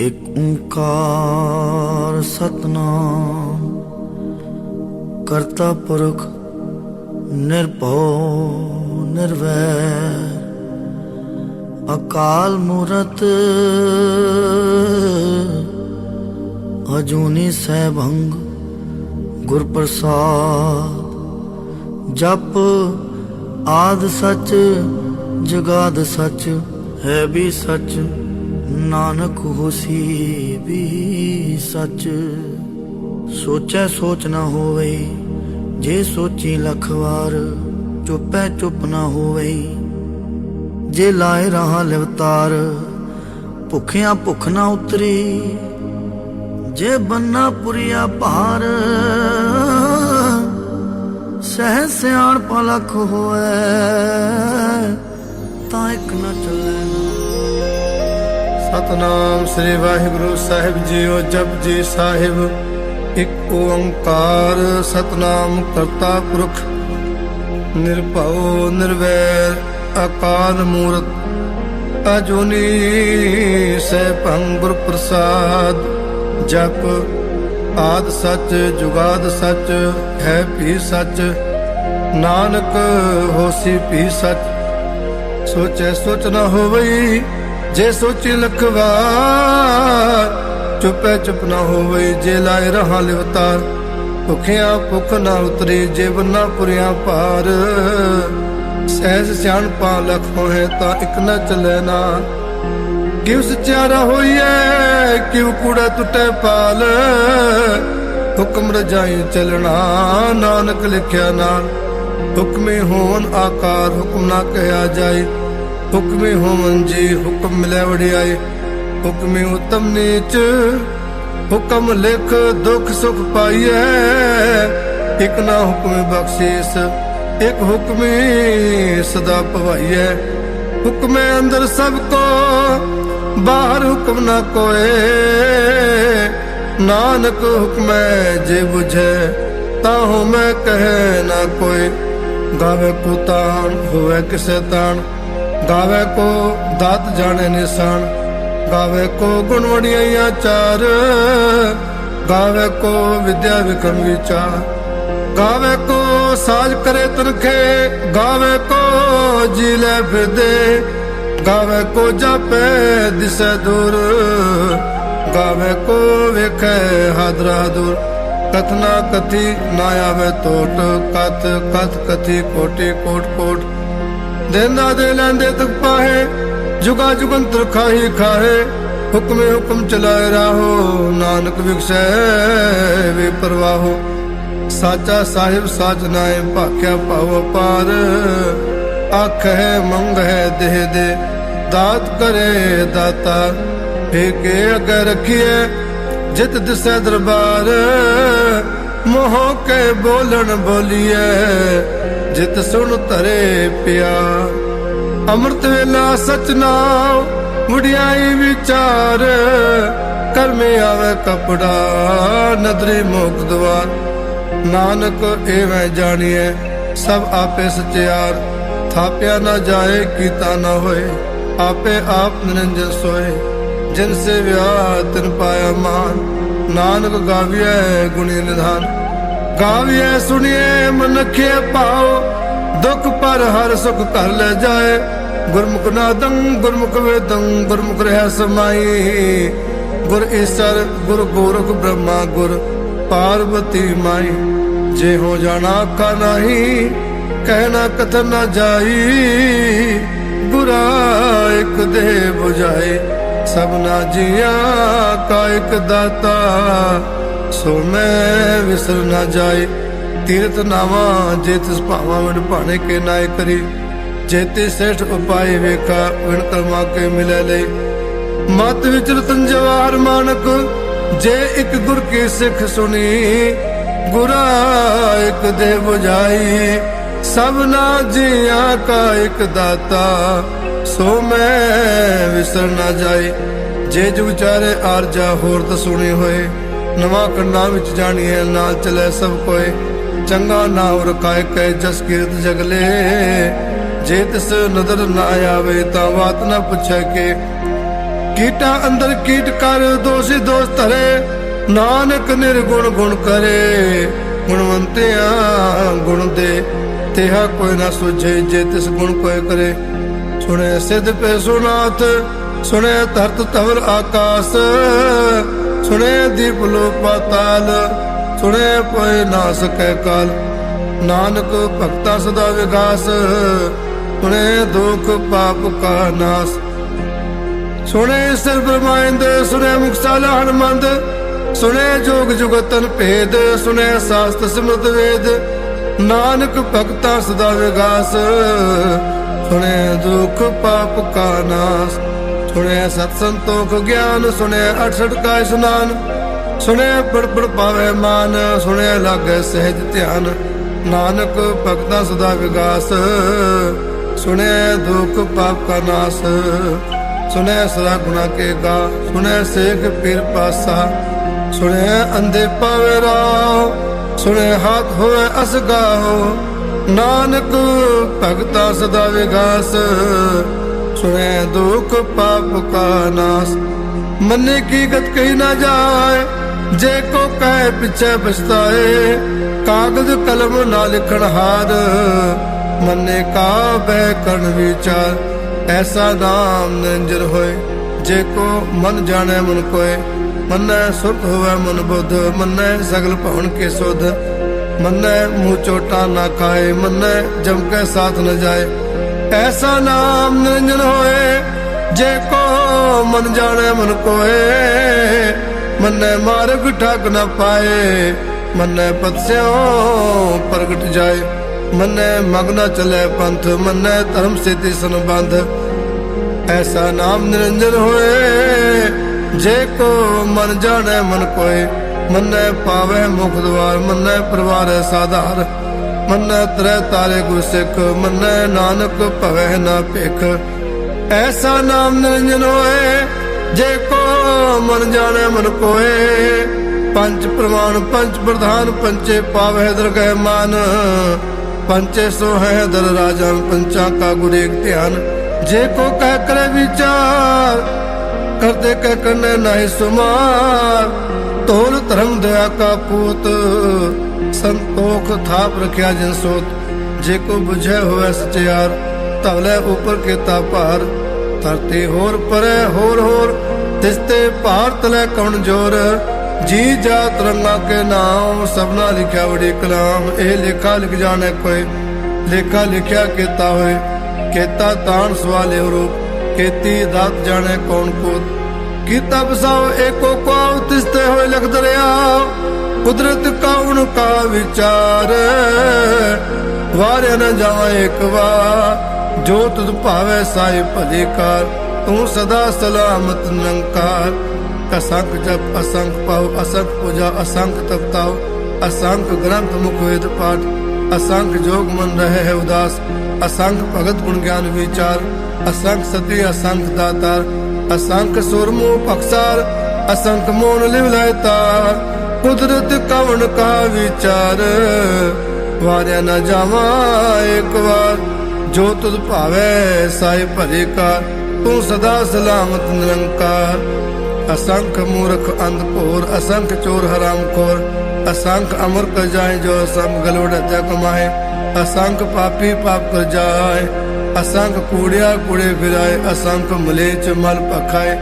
एक ओंकार सतनाम करता पुरख निर्भव निर्वैर अकाल मूरत अजूनी सैभंग गुर प्रसाद जप आद सच जगाद सच है भी सच नानक होसी भी सच। सोचै सोच ना होवे जे सोची लख वार चुपै चुप ना होवे जे लाए रहा लिवतार भुखिया भुख ना उतरी जे बन्ना पुरिया भार सह सियाण पलख होए तां इक न चले। सतनाम श्री वाहिगुरु साहिब जीओ जप जी साहिब एक ओंकार सतनाम करता पुरख निर्भव निर्वैर अकाल मूरत अजूनी सैभंग गुर प्रसाद जप आद सच जुगाद सच है भी सच नानक होसी भी सच। सोचे सोच न होवई जे सोची लखवार चुपै चुप न होवई जे लाए रहा लिवतार भुखिया भुख न उतरी जे बन्ना पुरिया पार सहज सियाणपा लख होए ता इक न चले ना किव सचारा होइए किव कूड़ा टुटे पाल हुक्म रजाई चलना नानक लिखिया नाल हुक्मे होवन आकार हुक्म ना कहा जाए हुक्मे होवन जी हुक्म मिले वड़ियाई हुक्मे उत्तम नीच हुक्म लिख दुख सुख पाइए एक ना हुक्म बख्शीस एक हुक्म सदा पवाइए हुक्मे अंदर सबको बाहर हुक्म ना कोए नानक हुक्म जे बुझे ताहू मैं कहे ना कोई गावे को तान होवे किसे तान गावे को दात जाने निशान गावे को गुण वड़िया चार गावे को विद्या विक्रम विचार गावे को साज करे तनखे गावे को जीले फिरदे गावे को जापे दिसे दूर गावे को वेखे हादरा दूर कथना कथी ना आवे टोट कथ कथ कथी कोटि कोट कोट देंदा दे लेंदे तक पाहे जुगा जुगंतर खाही खाहे हुक्मे हुक्म चलाए राहो नानक विकसे वे परवाहो साचा साहिब साच नाए भाख्या पाओ पार आख है मंग है देह दे दात करे दाता फेके अगे रखिए जित दिसे दरबार मोह के बोलन बोलिए जित सुन तरे प्यार अमृत वेला सच नाम मुड़ियाई विचार कर में आवे कपड़ा नदरी मोक द्वार नानक एवं जानिए सब आपे सचियार थाप्या न जाए कीता न होए आपे आप निरंजन सोए जिनसे व्याह तिन पाया मान नानक गाविए गुणी निधान गाविए सुनिए मनखे पाओ दुख पर हर सुख कर ले जाए गुरमुख नादं गुरमुख वेदं गुरमुख रह समाई गुर ईश्वर गुर गोरख ब्रह्मा गुर पार्वती माई जे हो जाना का नहीं कहना कथन न जाई गुरा एक दे बुझाई सबना जिया का एक दाता सो मैं विसर ना जाए तीर्थ नावा जे तिस भावा विण भाने के नाय करी जेते श्रेष्ठ उपाय वेखा विण कर्मा के मिले ले मत विचरतन जवाहर मानक जे एक गुर की सिख सुनी गुरा एक दे बुझाई सबना जिया का एक दाता सो मैं विसर ना जाए जे जुग चारे आरजा होर तो सुनी होए नवा कंडा विच जानिए नाल चले सब कोई चंगा नाम रखाए कै जस कीरत जगले जे तिस नदर ना आवे ता बात न पूछे के कीटा अंदर कीट कर दोषी दोष धरे, नानक निर्गुण गुण करे। गुणवंतिया गुण दे तेहा कोई ना सुझे, जे तिस गुण कोई करे। सुने सिद्ध पे सुनाथ, सुने धरत धवल आकाश, सुने दीप लो पाताल, सुने कोई ना सकै काल। नानक भक्ता सदा विकास, सुने दुख पाप का नाश। सुने सिर ब्रह्मांड, सुने मुखशाला हनुमंद, सुने जोग जुगतन भेद, सुने शास्त्र सिमृत वेद। नानक भक्ता सदा विकास, सुने दुख पाप का नाश। सुने सत संतोख ज्ञान, सुने 68 का स्नान, सुने पढ़ पढ़ पावे मान, सुने लागे सहज ध्यान। नानक भक्ता सदा विकास, सुने दुख पाप का नाश। सुने सदा गुना के गा, सुने सेख पीर पासा, सुने अंधे पावे राव, सुने हाथ होए असगाहो। नानक भगता सदा विकास, सुने दुख पाप का नाश। मन्ने की गत कही ना जाए, जे को कहे पीछे पछताए। कागज कलम ना लिखण हार, मन्ने का बह कर्ण विचार। ऐसा नाम निरंजन होए, जे को मन जाने मन कोय। मन्ने सुरत होवे मन बुध, मन्ने सगल भवन के सुध। मन्ने मुँह चोटा ना खाए, मन्ने जम के साथ न जाए। ऐसा नाम निरंजन होए, जे को मन जाने मन कोय। मन्ने मार्ग ठाक न पाए, मन्ने पत्स्यों प्रगट जाए। मन्ने मग्न चले पंथ, मन्ने धर्म से सन बंध। ऐसा नाम निरंजन होए, जे को मन जाने मन कोय। मन्ने पावे मुख द्वार, मन्ने परवार साधार। मन्ने त्रै तारे गुर सिख, मन्ने नानक भवे ना भिख। ऐसा नाम निरंजन होए, जे को मन जाने मन कोय। पंच प्रमाण पंच प्रधान, पंचे पावे दरगह मान। पंचे सो है दर राजन, पंचा का गुर एक ध्यान। जे को कह करे विचार, करते कह करने नहीं सुमार। तोल धर्म दया का पूत, संतोख थाप रखिया जिन सोत। जे को बुझे हुए सचियार, तवले ऊपर के तापार। धरती होर परे होर होर, तिस्ते पार तले कौन जोर। जी जात रंगा के नाम, सबना लिखा बड़ी कलाम। ए लेखा लिख जाने कोई, लेखा लिखया केता होए। केता तान सवाले रूप, केती दात जाने कौन कूद। कीता बसाओ एको को, तिस्ते होए लख दरिया। कुदरत का उनका विचार, वारे न जावा एक बार। जो तुझ पावे साई भली कार, तू सदा सलामत निरंकार। असंख जप असंख पाओ, असंख पूजा असंख तपताओ। असंख ग्रंथ मुख वेद पाठ, असंख जोग मन रहे है उदास। असंख भगत गुण ज्ञान विचार, असंख सती असंख दातार। असंख सुरमु पक्षार, असंख मोन लिवलाय तार। कुदरत कवन का विचार, वार्या न जावा एक बार। जो तुझ पावे साई भली कार, तू सदा सलामत निरंकार। असंख मूर्ख अंध घोर, असंख चोर हराम खोर। असंख अमर कर जाए, जो संग गलोड़ हत्या कमाए। असंख पापी पाप कर जाए, असंख कूड़िया कूड़े फिराए। असंख मलेच मल पखाए,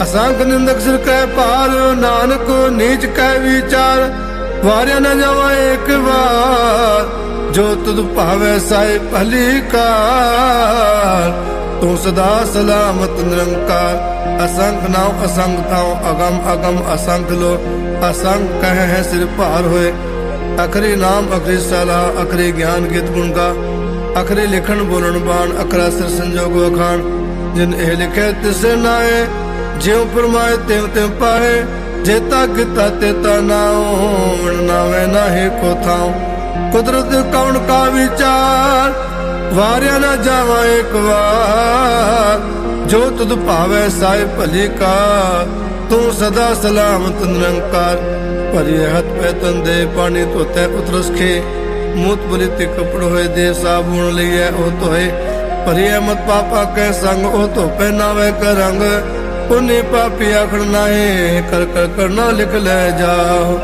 असंख निंदक सिर कह पार। नानक नीच कह विचार, वार्या न जावा एक बार। जो तुझ पावे साई भली कार, तू सदा सलामत निरंकार। असंख नाव असंख ताओ, अगम अगम असंख लो। असंख कहे हैं सिर पार होए। अखरी नाम अखरी सलाह, अखरी ज्ञान गीत गुण गा। अखरी लिखन बोलन बाण, अखरा सिर संजोग अखान। जिन ए लिखे तिसे नाए, ज्यों फरमाए त्यों त्यों पाए। जेता किता तेता नाओ, नावे नाहे को थाओ। कुदरत कौन का विचार, वार्या न जावा एक बार। जो तुझ पावे साई भली का, तू सदा सलामत निरंकार। भरी हथ पे तंदे पानी धोते उतरस खे। मूत बुलित कपड़ होए दे साबुन लिए ओ धोए। भरी मत पापा के संग, ओ तो पहनावे का रंग। पुण्य पापी आखड़ नाहे कर कर करना लिख ले जाओ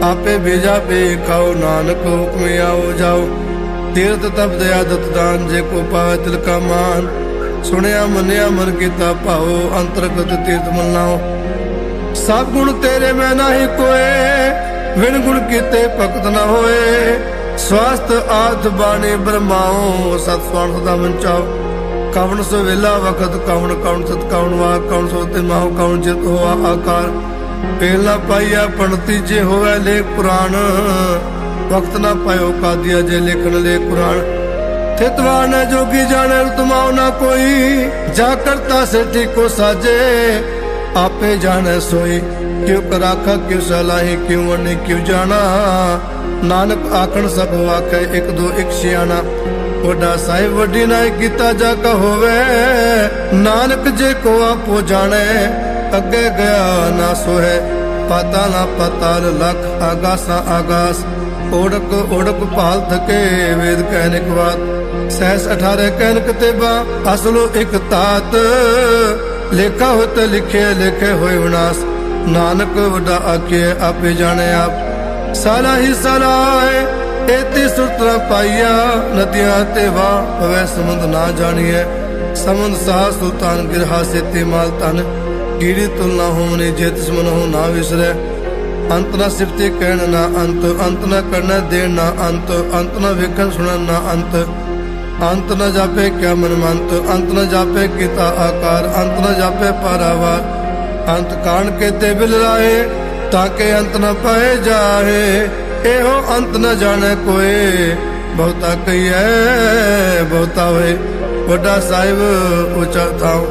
आपे भेजा पे खाओ नानक हुक्म आओ जाओ तीर्थ तप दया दत्त दान जे को पावे तिल का मान सुनिया मनिया मन कीता पाओ अंतर्गत तीर्थ मनाओ सब गुण तेरे में नाही कोए विन गुण कीते भगत न होए स्वास्थ्य आद बाणी ब्रह्माओ सत स्वान सदा मंचाओ कवन सो वेला वखत कवन कवन सत कवन वाक कवन सो ते माहो कवन जित होआ आकार पेला पाइया पणती जे होवे लेख पुराण वक्त ना पायो का दिया जे लेखन ले कुरान थितवान जोगी जाने तुमाओ ना कोई जा करता से ठीक साजे आपे जाने सोई क्यों कराखा क्यों सलाही क्यों वने क्यों जाना नानक आखण सब वाके एक दो एक सियाना वड्डा साहिब वड्डी नाई कीता जा होवे नानक जे को आपो जाने अगे गया ना सोहे पाताला पाताल लख आगासा आगास ओढ़क ओढ़क पाल थके वेद कहने के बाद सहस 18 कहन कतेबा असलो एक तात लेखा होते लिखे लेखे होए विनाश नानक वड्डा आखे आपे जाने आप साला ही साला है एती सुरतरा पाइया नदियां ते वाह पवे समुंद ना जानिए समुंद सा सुल्तान गिरहा से ते माल तन कीड़ी तुलना होने जेत समन हो ना विसरे अंत ना सिफते कहन ना अंत अंत ना करना देन ना अंत अंत ना वेखन सुनन ना अंत अंत न जापे क्या मनमंत अंत न जापे किता आकार अंत न जापे पारावार अंत कान के ते बिल राहे ताके अंत न पाए जाए एहो अंत न जाने कोई बहुता कहिए बहुता होए वड्डा साहिब ऊंचा थाओ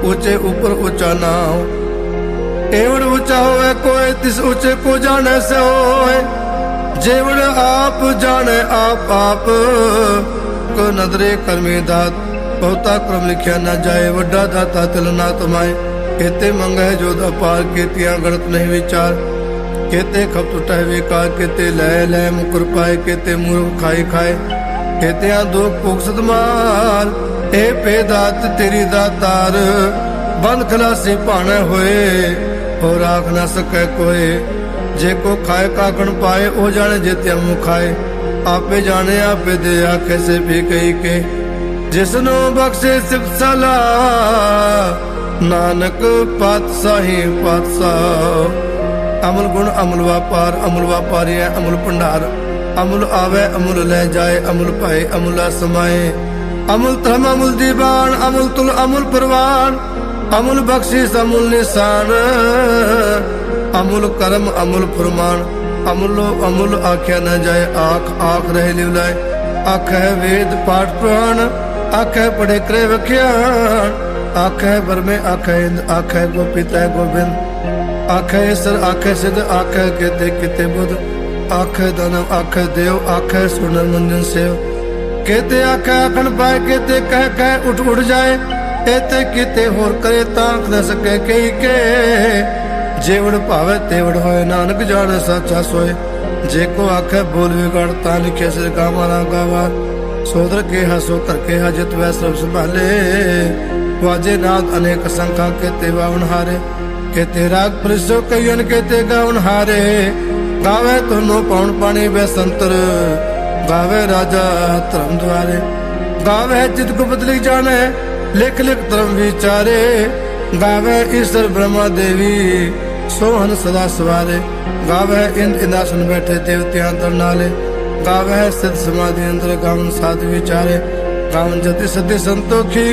ऊंचे ऊपर ऊंचा ना हो एवड़ ऊंचा होए कोई तिस ऊंचे को जाने से होए जेवड़ आप जाने आप को नदरे कर्मे दात बहुता क्रम लिखया न जाए वड्डा दाता तिल ना तुमाए केते मंगे जो अपार केतियां गणत नहीं विचार केते खप टुटाए विकार केते लय लय मुकुर पाए केते मूर्ख खाए खाए केतियां दुख पुखसत मार ए पे दात तेरी दातार बंद खलासी पाने होए और राख न सके कोई जे को खाए काकण पाए ओ जाने जेतिया मुँह खाए आपे जाने आपे दे आखे से भी कही के जिसनो बख्शे सिफ सला नानक पातशाही पातशाह अमल गुण अमल व्यापारी है अमल भंडार अमल आवे अमल ले जाए अमल पाए अमला समाए अमल धर्म अमल दीवान अमल तुल अमल परवान अमल बख्शिश अमल निशान अमल कर्म अमल फरमान अमलो अमूल आख्या न जाए आख आख रहे लिवलाए आख है वेद पाठ पुराण आख है पढ़े करे वख्यान आख है बरमे आख है इंद आख है गोपित है गोविंद आख है ईश्वर आख है सिद्ध आख है केते किते बुध आख है दानव आख है देव आख है सुनर मंजन सेव केते आख है आखन पाए केते कह उठ उठ जाए एते किते होर करे तांक न सके कही के जेवड़ भावे तेवड़ होए नानक जाने साचा सोए जे को आखे बोल बिगड़ ता लिखे सिर का मारा गावा सोदर के हसो कर के हजत वै सब संभाले वाजे नाद अनेक संख्या के ते वावन हारे के ते राग परिसो कयन के ते गावन हारे गावे तुनो पौन पानी वे संतर गावे राजा धर्म द्वारे गावे चित को बदली जाने लिख लिख धर्म विचारे गावे ईश्वर ब्रह्मा देवी सोहन सदा सवारे गावे इंद इंदासन बैठे देवतियां तरनाले गावे सिद्ध समाधि अंतर गावन साध विचारे गावन जति सत्य संतोखी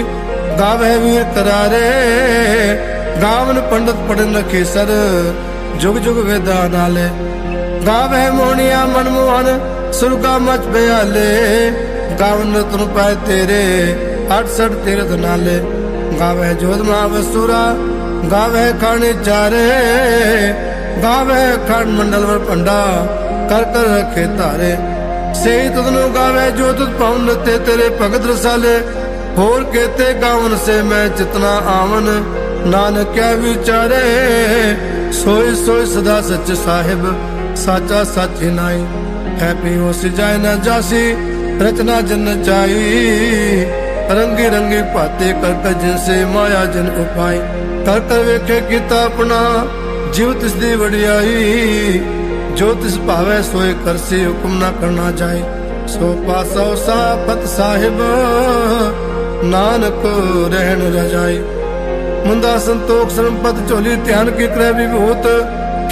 गावे वीर करारे गावन पंडित पढ़न रखी सर जुग जुग वेदा नाले गावे मोहनिया मनमोहन सुरगा मच बयाले गावन रतन पाए तेरे 68 तीर्थ नाले गावे जोध महावसुरा गावे खाने चारे गावे खंड मंडल वर पंडा कर कर रखे तारे से तुदनु गावे जो तुद पाउन ते तेरे भगत रसाले होर केते गावन से मैं जितना आवन नानक क्या विचारे सोई सोई सदा सच साहिब साचा सच ही नाई है पी हो सिजाए न जासी रचना जन जाई रंगी रंगी पाते कर जिनसे माया जन उपाय ਕਰ ਕਰ ਵੇਖੇ ਕੀਤਾ ਆਪਣਾ ਜਿਵ ਤਿਸ ਦੀ ਵਡਿਆਈ ਜੋ ਤਿਸ ਭਾਵੇ ਸੋਏ ਕਰਸੀ ਹੁਕਮ ਨਾ ਕਰਨਾ ਚਾਹੇ ਸੋ ਪਾਸੋ ਸਾਫਤ ਸਾਹਿਬ ਨਾਨਕ ਰਹਿਣ ਰਜਾਈ ਮੁੰਦਾ ਸੰਤੋਖ ਸਰਮਪਤ ਝੋਲੀ ਧਿਆਨ ਕੀ ਕਰੈ ਵਿਭੂਤ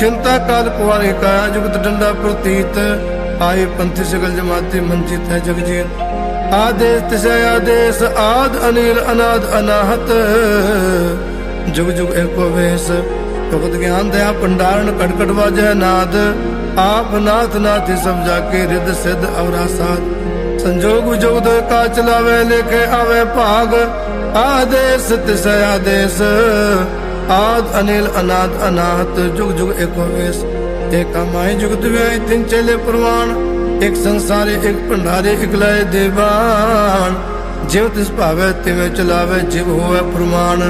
ਖਿੰਤਾ ਕਾਲ ਕੁਵਾਰੇ ਕਾਇਆ ਜੁਗਤ ਡੰਡਾ ਪ੍ਰਤੀਤ ਆਏ ਪੰਥੀ ਸਗਲ ਜਮਾਤੀ ਮੰਚਿਤ ਹੈ ਜਗਜੀਤ ਆਦੇਸ ਤਿਸੈ ਆਦੇਸ ਆਦ ਅਨੀਲ ਅਨਾਦ ਅਨਾਹਤ जुग जुग एको वेश भगत ज्ञान दया भंडारण कटकट वाजह नाद आप नाथ नाथी सब जाके रिद सिद्ध अवरासाद संजोग जोग का चलावे लेखे आवे भाग आदेश तिसै आदेश आद अनिल अनाद अनाहत जुग जुग एको वेश एक माई जुगत व्याय तीन चेले प्रवान एक संसारी एक भंडारे एक लय देवान जिव तिस भावे तिवे चलावे जिव होवे प्रमाण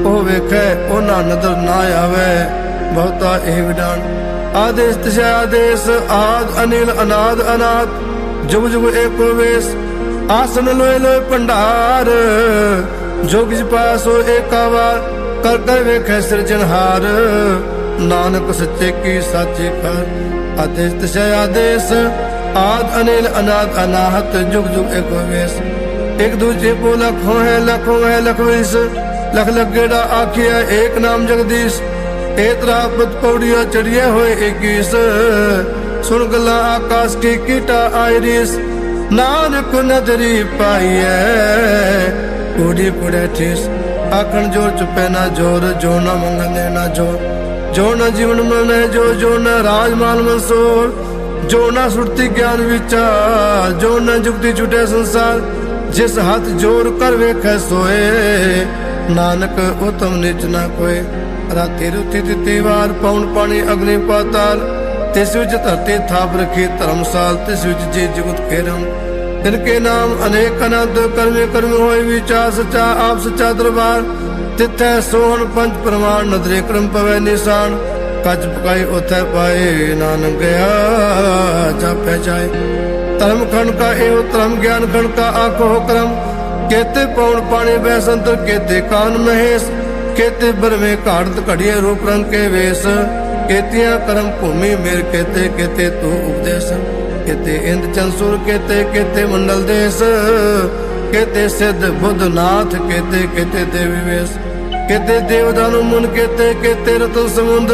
ਉਹ ਵੇਖੈ ਉਹਨਾਂ ਨਦਰ ਨਾ ਆਵੇ ਬਹੁਤਾ ਇਹ ਵਿਡਾਨ ਆਦੇਸ ਤਿਸੈ ਆਦੇਸ ਆਦ ਅਨਿਲ ਅਨਾਦ ਅਨਾਥ ਜੁਗ ਜੁਗ ਏਕੋ ਵੇਸ ਆਸਨ ਲੋਏ ਲੋਏ ਭੰਡਾਰ ਜੋਗ ਜਿ ਪਾਸੋ ਏਕਾ ਵਾਰ ਕਰ ਕਰ ਵੇਖੈ ਸਿਰਜਣਹਾਰ ਨਾਨਕ ਸੱਚੇ ਕੀ ਸਾਚੇ ਕਰ ਆਦੇਸ ਤਿਸੈ ਆਦੇਸ ਆਦ ਅਨਿਲ ਅਨਾਦ ਅਨਾਹਤ ਜੁਗ ਜੁਗ ਏਕੋ ਵੇਸ ਇੱਕ ਦੂਜੇ ਕੋ ਲੱਖੋਂ ਹੈ ਲਖ ਵਿਸ लख लख गेड़ा आखिया एक नाम जगदीश एतरा पद पौड़िया चढ़िए होए 21 सुन गला आकाश की कीटा आयरिस नानक नदरी पाइए कूड़ी पुड़े ठिस आखन जोर चुपे ना जोर जो न मंगने ना जोर जो न जीवन मने जो न राजमाल मंसूर जो न सुरती ज्ञान विचार जो न जुगती छुटे संसार जिस हाथ जोर कर वेखे सोए नानक उत्तम निच ना कोय राती रुती तिथि वार पौन पानी अग्नि पाताल तिस विच धरती थाप रखी धर्मसाल तिस विच जी जुगत खेरम तिनके नाम अनेक अनंत कर्मे कर्म होय विचार सच्चा आप सच्चा दरबार तिथै सोहन पंच प्रमाण नदरे क्रम पवै निशान कच पकाई उथै पाए नानक गया जापै जाए धर्म खंड का एव धर्म ज्ञान खंड का आखो क्रम केते पौन पानी बैसंतर केते कान महेश केते बरमे घाड़त घड़िए रूप रंग के वेश केतिया कर्म भूमि मेर केते केते तू उपदेश केते इंद चंसुर केते केते मंडल देश केते सिद्ध बुद्ध नाथ केते केते देवी वेश केते देवदानु मुन केते केते रतन समुंद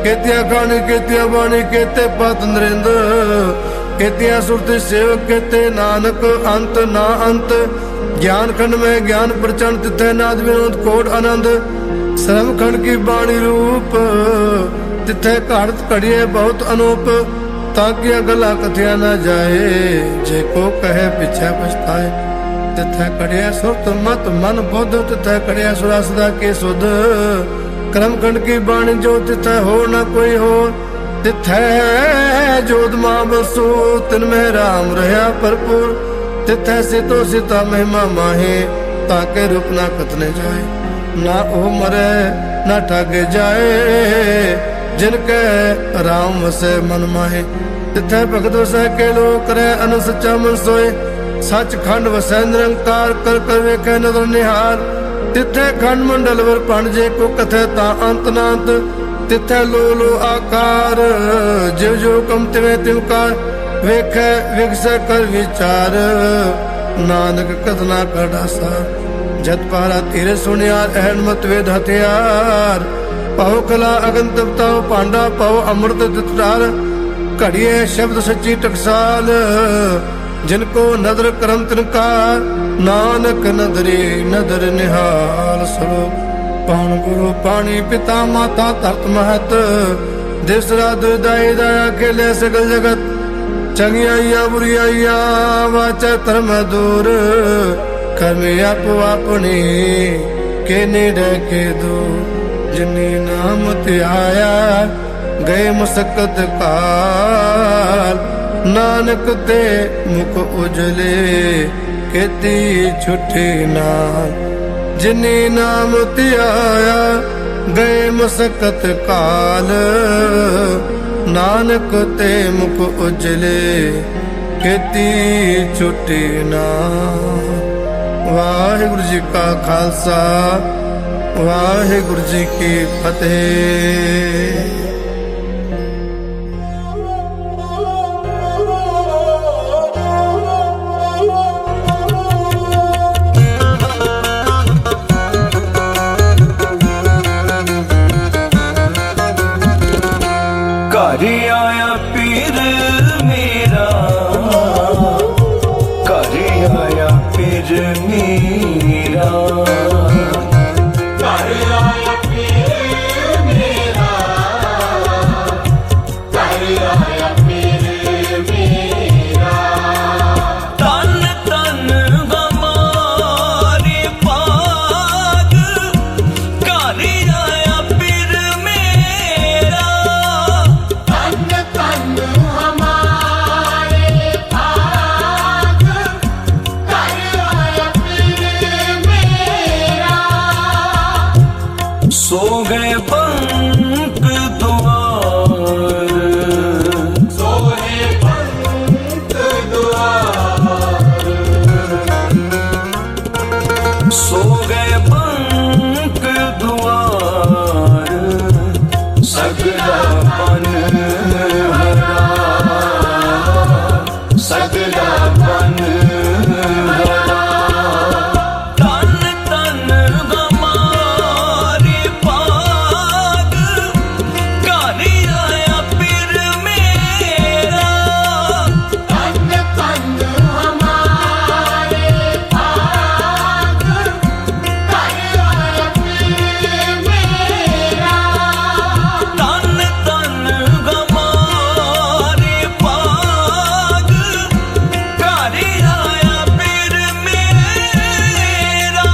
केतिया खानी केतिया बाणी केते पत नरेंद केतिया सुरति सेवक केते नानक अंत ना अंत ज्ञान खंड में ज्ञान प्रचंड तिथै नाद विनोद कोट आनंद श्रम खंड की बाणी रूप तिथै घाड़त घड़िए बहुत अनूप ताकि गला कथिया न जाए जे को कहे पीछे पछताए तिथै कड़िया सुरत मत मन बुद्ध तिथै कड़िया सुरा सदा के सुध क्रम खंड की बाणी जो तिथै हो न कोई हो तिथै जोध मां बसो तिनमें राम रहा भरपूर तिथै सितो सीता महिमा माहे ताके रूप ना कतने जाए ना ओ मरे ना ठागे जाए जिनके राम वसे मन माहे तिथै भगत वसै के लो करे अन सच्चा मन सोए सच खंड वसै निरंकार कर कर वेखे नदर निहार तिथै खंड मंडल वर पणजे को कथे ता अंत नांत तिथै लो लो आकार जिव जो कम तिवे तिवकार वेखे विकसे कर विचार नानक कथना कडासा जत पारा तीरे सुनियार अहन मत वेद हथियार पाओ कला अगन तपताओ पांडा पाओ अमृत दितरार घड़िए शब्द सच्ची टकसाल जिनको नदर करम तिनकार नानक नदरी नदर निहाल स्वरूप पान गुरु पानी पिता माता धरत महत दिसरा दुदाई दया खेले सगल जगत चंगियाइया बुरियाइया वाचा धर्म दूर कर्मे आप अपनी के निडे के दो जिनी नाम त्याया गए मुसक्कत काल नानक ते मुख उजले खेती छुट्टी नाल जिनी नाम त्याया गए मुसक्कत काल नानक ते मुख उजले खेती छुट्टी ना। वाहिगुरु जी का खालसा ਵਾਹਿਗੁਰੂ ਜੀ ਕੀ ਫਤਿਹ। घर आया पीर मेरा, घर आया पीर मेरा, घर आया पीर मेरा, घर आया पीर मेरा। तन तन हमारे पाग, घर आया पीर मेरा। तन तन हमारे भाग, घर आया पीर मेरा। सो गए पंख द्वार, सोहे पंत द्वार, सो गए पंख द्वार, सगला बन हरा, सगला बन हरा। तन तन हमारे पाग, घर आया पीर मेरा। तन तन हमारे भाग, घर आया पीर मेरा। तन तन हमारे पाग, घर आया पीर मेरा।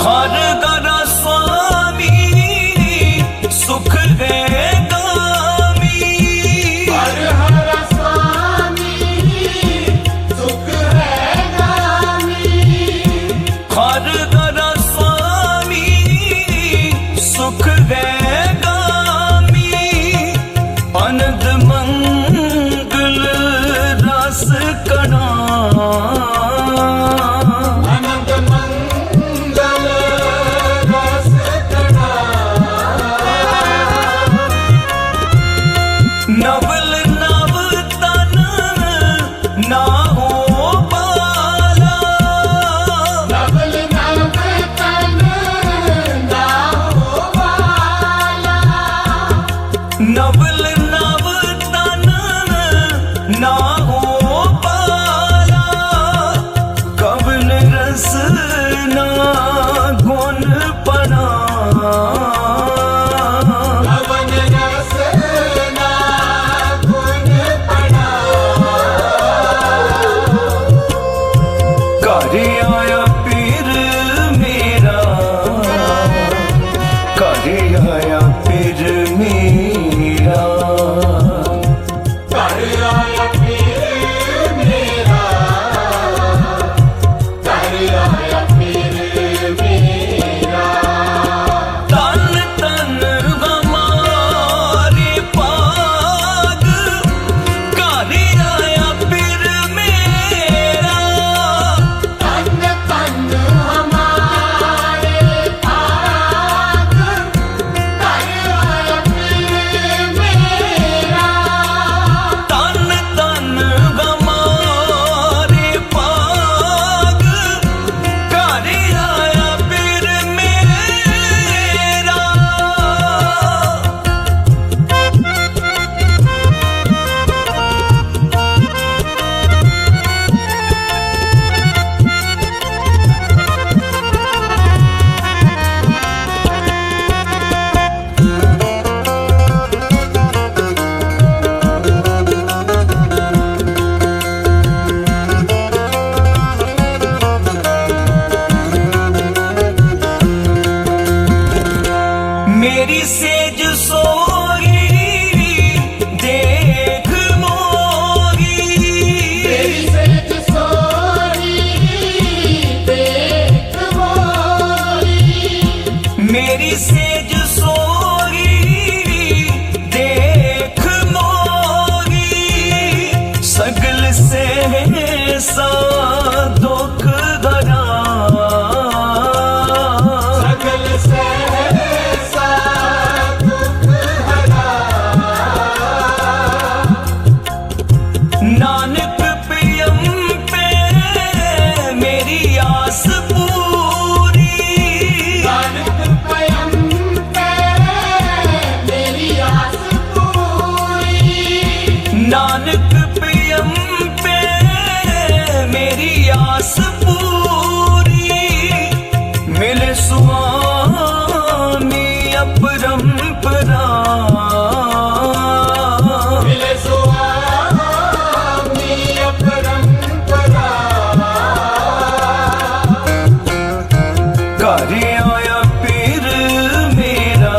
हर घर स्वामी सुख है गामी, हर हर स्वामी सुख है गामी। हर घर स्वामी सुख है गामी। अनंत मंगल रस कणा, अनंत मंगल रस कणा। नवल नव तन ना हो बाला, नवल नव तन ना हो वाला। नवल नव तन ना हो बाला। कवन रस ना गुण पना, पवन रस ना गुण पड़ा। घर आया पीर मेरा, घर आया पीर मेरा। घर आया पीर मेरा, घर आया पीर मेरा। तन तन हमारे पाग, घर आया पीर मेरा। तन तन घर आया पीर मेरा,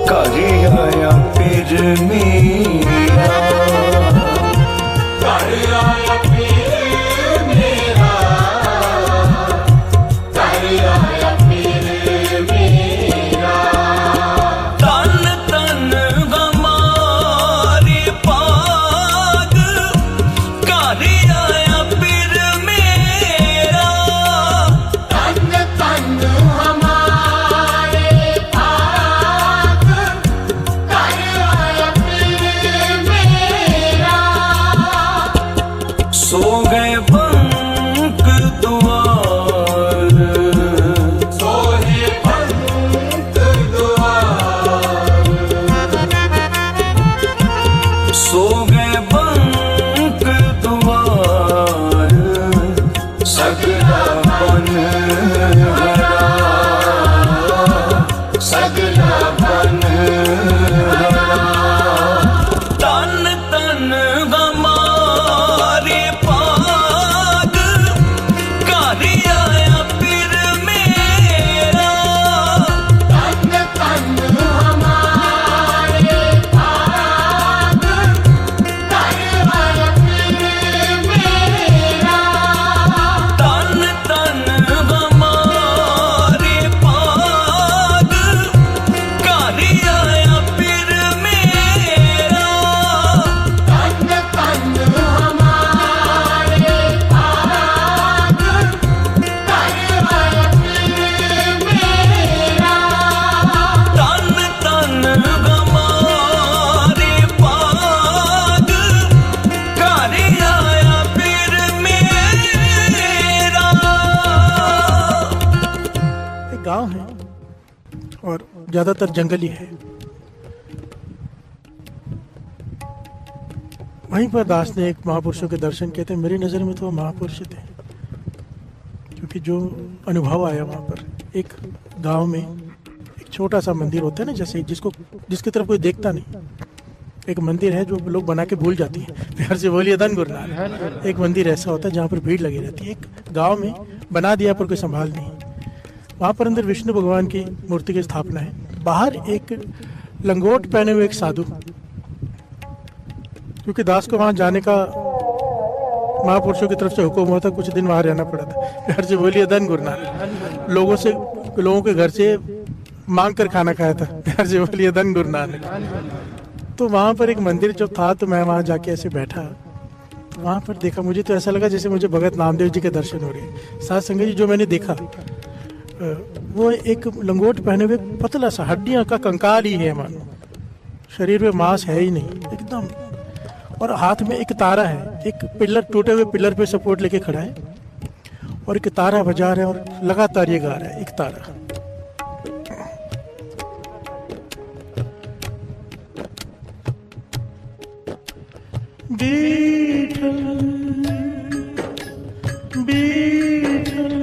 घर आया पीर मेरा, घर आया पीर मेरा, घर आया पीर मेरा। तन तन हमारे पाग, घर आया पीर मेरा, तन तन हमारे पाग, घर आया पीर मेरा। सो गए बंक द्वार, सोहे पंत द्वार, सो गए बंक द्वार, सगला बन हरा, सगला बन हरा। तन तन हमारे पाग, घर आया पीर मेरा, तन तन हमारे पाग, घर आया पीर मेरा। तन तन हमारे पाग, घर आया पीर मेरा, तन तन हमारे पाग, घर आया पीर मेरा। तन तन हमारे पाग, घर आया पीर मेरा। एक गांव है और ज़्यादातर जंगल ही है। वहीं पर दास ने एक महापुरुषों के दर्शन किए थे। मेरी नज़र में तो वो महापुरुष थे, क्योंकि जो अनुभव आया वहाँ पर, एक गांव में एक छोटा सा मंदिर होता है ना, जैसे जिसकी तरफ कोई देखता नहीं, एक मंदिर है जो लोग बना के भूल जाती है। प्यार से बोलिए धन गुरु नानक। एक मंदिर ऐसा होता है जहाँ पर भीड़ लगी रहती है। एक गांव में बना दिया पर कोई संभाल नहीं। वहाँ पर अंदर विष्णु भगवान की मूर्ति की स्थापना है। बाहर एक लंगोट पहने हुए एक साधु, क्योंकि दास को वहाँ जाने का महापुरुषों की तरफ से हुक्म हुआ था, कुछ दिन वहाँ रहना पड़ा था। प्यार से बोलिए धन गुरु नानक। लोगों के घर से मांग कर खाना खाया था। प्यार से बोलिए धन गुरु नानक। तो वहाँ पर एक मंदिर जो था, तो मैं वहाँ जाके ऐसे बैठा, तो वहाँ पर देखा, मुझे तो ऐसा लगा जैसे मुझे भगत नामदेव जी के दर्शन हो रहे हैं। साथ संगत जी, जो मैंने देखा वो एक लंगोट पहने हुए पतला सा हड्डियां का कंकाल ही है, मानो शरीर में मांस है ही नहीं एकदम। और हाथ में एक तारा है, एक पिलर, टूटे हुए पिलर पे सपोर्ट लेके खड़ा है और एक तारा बजा रहा है और लगातार ये गा रहा है एक तारा। बीठल बीठल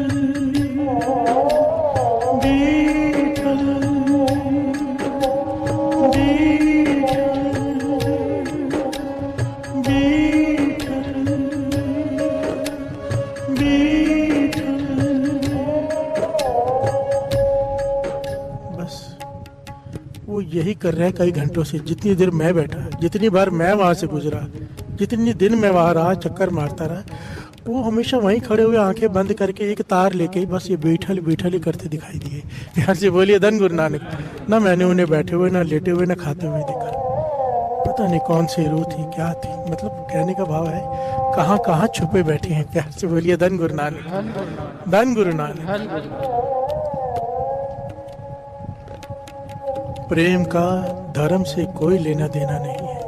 बीठल बस वो यही कर रहा है कई घंटों से। जितनी देर मैं बैठा, जितनी बार मैं वहां से गुजरा, जितनी दिन मैं वहां रहा, चक्कर मारता रहा, वो हमेशा वहीं खड़े हुए आंखें बंद करके एक तार लेके बस ये बैठल बैठल ही करते दिखाई दिए। प्यार से बोलिए धन गुरु नानक। ना मैंने उन्हें बैठे हुए, ना लेटे हुए, ना खाते हुए देखा। पता नहीं कौन सी रूह थी, क्या थी, मतलब कहने का भाव है कहाँ कहाँ छुपे बैठे हैं। प्यार से बोलिए धन गुरु नानक, धन गुरु नानक। प्रेम का धर्म से कोई लेना देना नहीं है।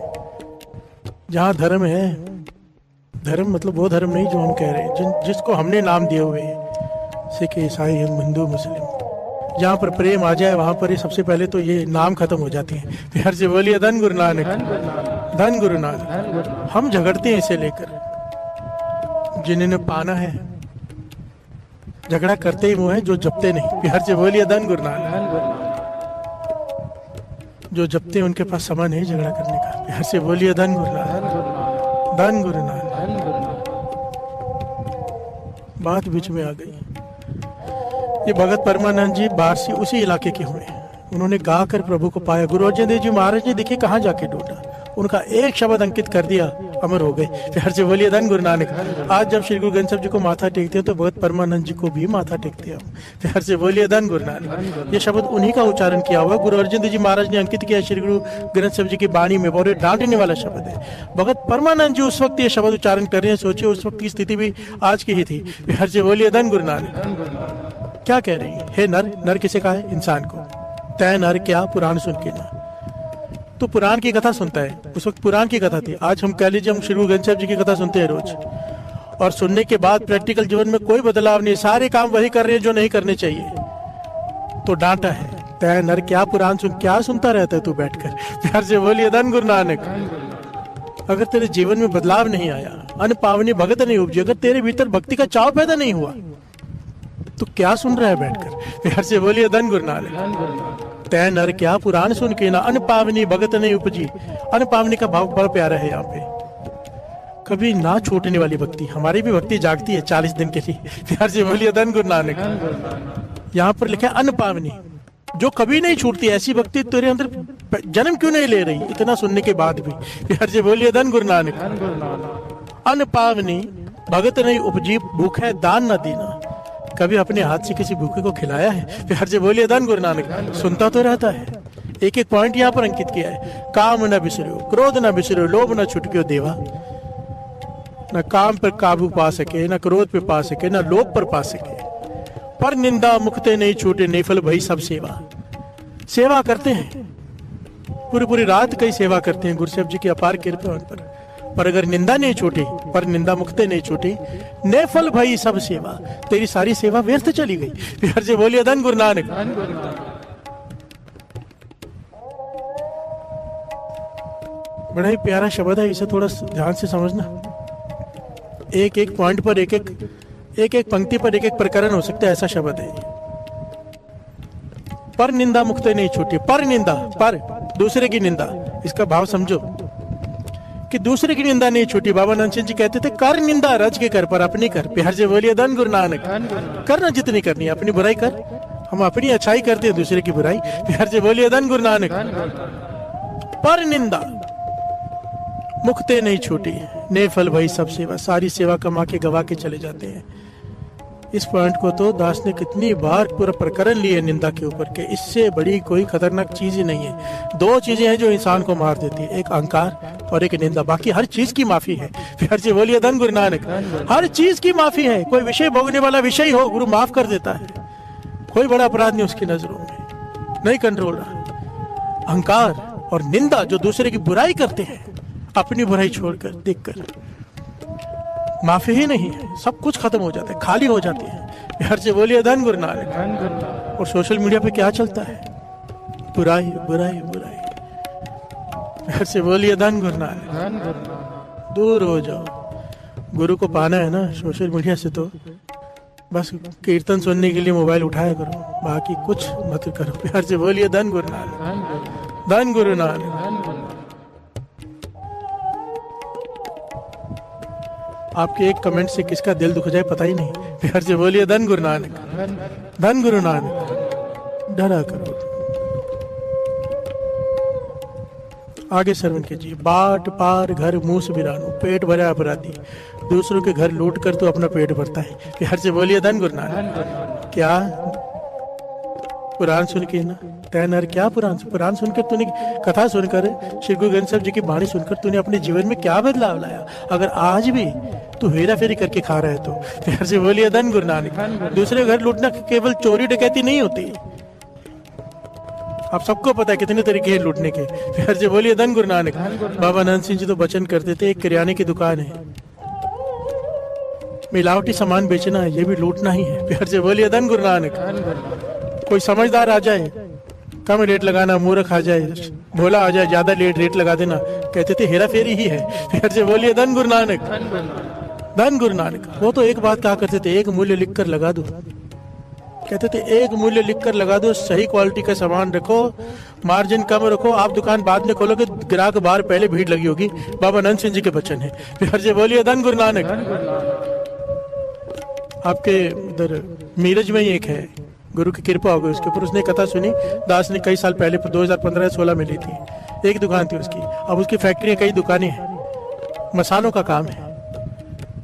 जहाँ धर्म है, धर्म मतलब वो धर्म नहीं जो हम कह रहे हैं, जिसको हमने नाम दिए हुए हैं, सिख, ईसाई, हिंदू, मुस्लिम। जहाँ पर प्रेम आ जाए वहाँ पर ही सबसे पहले तो ये नाम खत्म हो जाते हैं। प्यार से बोलिए धन गुरु नानक, धन गुरु नानक। हम झगड़ते हैं इसे लेकर, जिन्हें पाना है झगड़ा करते ही वो है जो जपते नहीं। प्यार से बोलिए धन गुरु नानक। जो जपते हैं उनके पास समय नहीं झगड़ा करने का। प्यार से बोलिए धन गुरु नानक, धन गुरु नानक। बात बीच में आ गई। ये भगत परमानंद जी बारसी उसी इलाके के हुए हैं। उन्होंने गाकर प्रभु को पाया। गुरु अर्जन देव जी महाराज ने देखिए कहाँ जाके ढूंढा, उनका एक शब्द अंकित कर दिया, अमर हो गए। प्यार से बोलिए धन गुरु नानक। आज जब श्री गुरु ग्रंथ साहब जी को माथा टेकते हैं तो भगत परमानंद जी को भी माथा टेकते हैं। प्यार से बोलिए धन गुरु नानक। ये शब्द उन्हीं का उच्चारण किया हुआ गुरु अर्जन देव जी महाराज ने अंकित किया श्री गुरु ग्रंथ साहब जी की बाणी में, और डांटने वाला शब्द है। भगत परमानंद जी उस वक्त ये शब्द उच्चारण कर रहे हैं, सोचिए उस वक्त की स्थिति भी आज की ही थी। प्यार से बोलिए धन गुरु नानक। क्या कह रही है? हे नर, नर किसे कहा है? इंसान को। तय नर क्या पुराण सुन के ना, तो पुराण की कथा सुनता है। उस वक्त पुराण की कथा थी। आज हम कह लीजिए हम श्री गुरु ग्रंथ साहब जी की कथा सुनते हैं रोज, और सुनने के बाद प्रैक्टिकल जीवन में कोई बदलाव नहीं, सारे काम वही कर रहे हैं जो नहीं करने चाहिए। तो डांटा है, तय नर क्या पुराण सुन, क्या सुनता रहता है तू बैठकर। प्यार से बोलिए धन गुरु नानक। अगर तेरे जीवन में बदलाव नहीं आया, अन्न पावनी भगत नहीं उपजी, अगर तेरे भीतर भक्ति का चाव पैदा नहीं हुआ, तो क्या सुन रहा है बैठकर। प्यार से बोलिए धन गुरु नानक। तय नर क्या पुराण सुन के ना, अन्न पावनी भगत नहीं उपजी। अन्न पावनी का भाव बड़ा प्यारा है यहाँ पे, कभी ना छूटने वाली भक्ति। हमारी भी भक्ति जागती है 40 दिन के लिए। प्यार से बोलिए धन गुरु नानक। यहाँ पर लिखा है अन्न पावनी, जो कभी नहीं छूटती। ऐसी भक्ति तेरे अंदर जन्म क्यों नहीं ले रही इतना सुनने के बाद भी। प्यार से बोलिए धन गुरु नानक। अन्न पावनी भगत नहीं उपजी, भूख है दान न देना। कभी अपने हाथ से किसी भूखे को खिलाया है? प्यार से बोलिए धन गुरु नानक। सुनता तो रहता है। एक एक पॉइंट यहाँ पर अंकित किया है। काम न बिसरो, क्रोध न बिसरो, लोभ न छुटक्यो देवा। न काम पर काबू पा सके, न क्रोध पे पा सके, न लोभ पर पा सके। पर निंदा मुक्ते नहीं छूटे, निफल भई सब सेवा। सेवा करते हैं, पूरी पूरी रात कई सेवा करते हैं, गुरु साहब जी की अपार कृपा उन पर अगर निंदा नहीं छूटी, पर निंदा मुक्ते नहीं छूटी, नेफल भई सब सेवा। तेरी सारी सेवा व्यर्थ चली गई। प्यार से बोलिए धन गुरु नानक। बड़ा ही प्यारा शब्द है, इसे थोड़ा ध्यान से समझना। एक एक पॉइंट पर एक एक पंक्ति पर एक एक प्रकरण हो सकता है, ऐसा शब्द है। पर निंदा मुक्ते नहीं छूटी। पर निंदा, पर दूसरे की निंदा, इसका भाव समझो कि दूसरे की निंदा नहीं छूटी। बाबा नानक सिंह जी कहते थे कर निंदा रज के कर, पर अपनी कर। प्यार से बोलिए धन गुरु नानक। करना जितनी करनी है, अपनी बुराई कर। हम अपनी अच्छाई करते हैं, दूसरे की बुराई। प्यार से बोलिए धन गुरु नानक। पर निंदा मुक्ते नहीं छूटी, ने फल भई सब सेवा। सारी सेवा कमा के गवा के चले जाते हैं। इस पॉइंट को तो दास ने कितनी बार पूरा प्रकरण लिए निंदा के ऊपर के, इससे बड़ी कोई खतरनाक चीज ही नहीं है। दो चीजें हैं जो इंसान को मार देती है, एक अहंकार और एक निंदा। बाकी हर चीज की माफी है। प्यार से बोलिए धन गुरु नानक। हर चीज की माफी है। कोई विषय भोगने वाला विषय हो, गुरु माफ कर देता है। कोई बड़ा अपराध नहीं उसकी नजरों में, नहीं कंट्रोल रहा। अहंकार और निंदा जो दूसरे की बुराई करते हैं, अपनी बुराई छोड़कर देखकर, माफी ही नहीं है। सब कुछ खत्म हो जाता है, खाली हो जाती है। प्यार से बोलिए धन गुरु नानक। और सोशल मीडिया पे क्या चलता है? बुराई बुराई बुराई। प्यार से बोलिए धन गुरु नानक। दूर हो जाओ। गुरु को पाना है ना सोशल मीडिया से, तो बस कीर्तन सुनने के लिए मोबाइल उठाया करो, बाकी कुछ मत करो। प्यार से बोलिए धन गुरु नानक। धन गुरु नानक। आपके एक कमेंट से किसका दिल दुख जाए पता ही नहीं। प्यार से बोलिए धन गुरु नानक। धन गुरु नानक। डरा करो। आगे श्रवण कीजिए। बाट पार घर मुंह से बिरानो, पेट भरा अपराधी। दूसरों के घर लूट कर तो अपना पेट भरता है। प्यार से बोलिए धन गुरु नानक। क्या पुराण सुन के ना, तय नर क्या पुराण सुनकर तूने, कथा सुनकर, श्री गुरु ग्रंथ साहब जी की बाणी सुनकर तूने अपने जीवन में क्या बदलाव लाया? अगर आज भी तू हेरा फेरी करके खा रहा है तो प्यार से बोलिए धन गुरु नानक। दूसरे घर लूटना केवल चोरी डकैती नहीं होती। आप सबको पता है कितने तरीके हैं लूटने के। प्यार से बोलिए धन गुरु नानक। बाबा नानक सिंह जी तो वचन करते थे, एक किराने की दुकान है, मिलावटी सामान बेचना है, ये भी लूटना ही है। प्यार से बोलिए धन गुरु नानक। कोई समझदार आ जाए, कम रेट लगाना, मूर्ख आ जाए, भोला आ जाए, ज्यादा रेट लगा देना, कहते थे हेरा फेरी ही है। प्यार से बोलिए धन गुरु नानक। धन गुरु नानक। वो तो एक बात कहा करते थे, एक मूल्य लिख कर लगा दो। कहते थे एक मूल्य लिख कर लगा दो, सही क्वालिटी का सामान रखो, मार्जिन कम रखो, आप दुकान बाद में खोलोगे, ग्राहक बाहर पहले भीड़ लगी होगी। बाबा नानक सिंह जी के वचन है। प्यार से बोलिए धन गुरु नानक। आपके इधर मीरज में ही एक है, गुरु की कृपा हो गई उसके ऊपर। उसने कथा सुनी, दास ने कई साल पहले 2015-16 में ली थी। एक दुकान थी उसकी, अब उसकी फैक्ट्री है, कई दुकानें हैं, मसालों का काम है।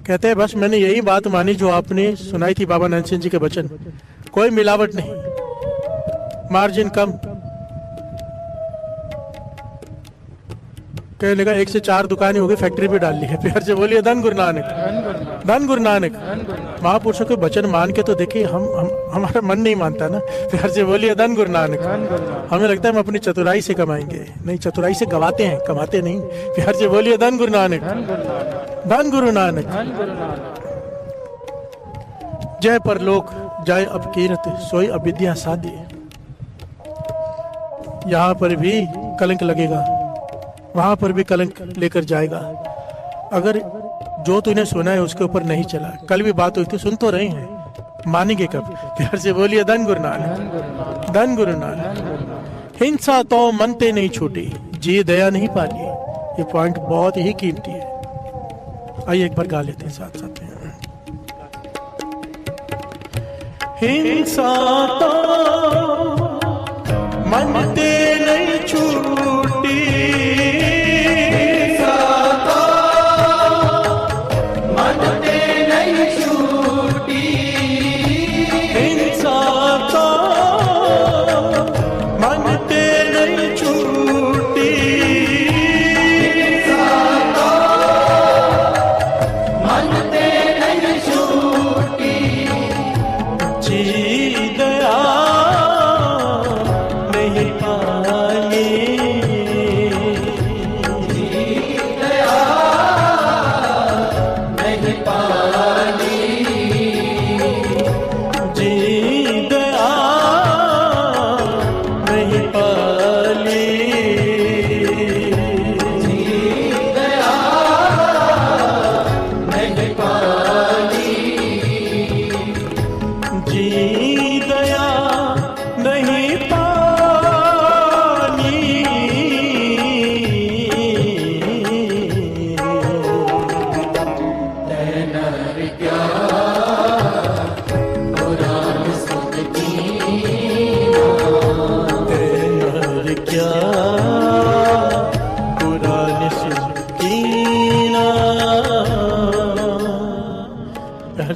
कहते हैं बस मैंने यही बात मानी जो आपने सुनाई थी बाबा नानक सिंह जी के वचन, कोई मिलावट नहीं, मार्जिन कम। कहने लगा 1 से 4 दुकानें हो गई, फैक्ट्री भी डाल ली है। प्यार से बोलिए धन गुरु नानक, धन गुरु नानक। महापुरुषों के वचन मान के तो देखिए, हम हमारा मन नहीं मानता ना। प्यार से बोलिए धन गुरु नानक। हमें लगता है हम अपनी चतुराई से कमाएंगे, नहीं, चतुराई से गवाते हैं, कमाते नहीं। प्यार से बोलिए धन गुरु नानक, धन गुरु नानक। जय परलोक जय अपकीरत सोई अविद्या साधी। यहाँ पर भी कलंक लगेगा, वहां पर भी कलंक लेकर जाएगा अगर जो तूने सुना है उसके ऊपर नहीं चला। कल भी बात हुई थी, सुन तो रहे हैं, मानेंगे कब? प्यार से बोलिए धन गुरु नानक, धन गुरु नानक। हिंसा तो मनते नहीं छूटी, जी दया नहीं पाली। ये पॉइंट बहुत ही कीमती है। आइए एक बार गा लेते हैं साथ साथ में। हिंसा तो मनते नहीं छूटी,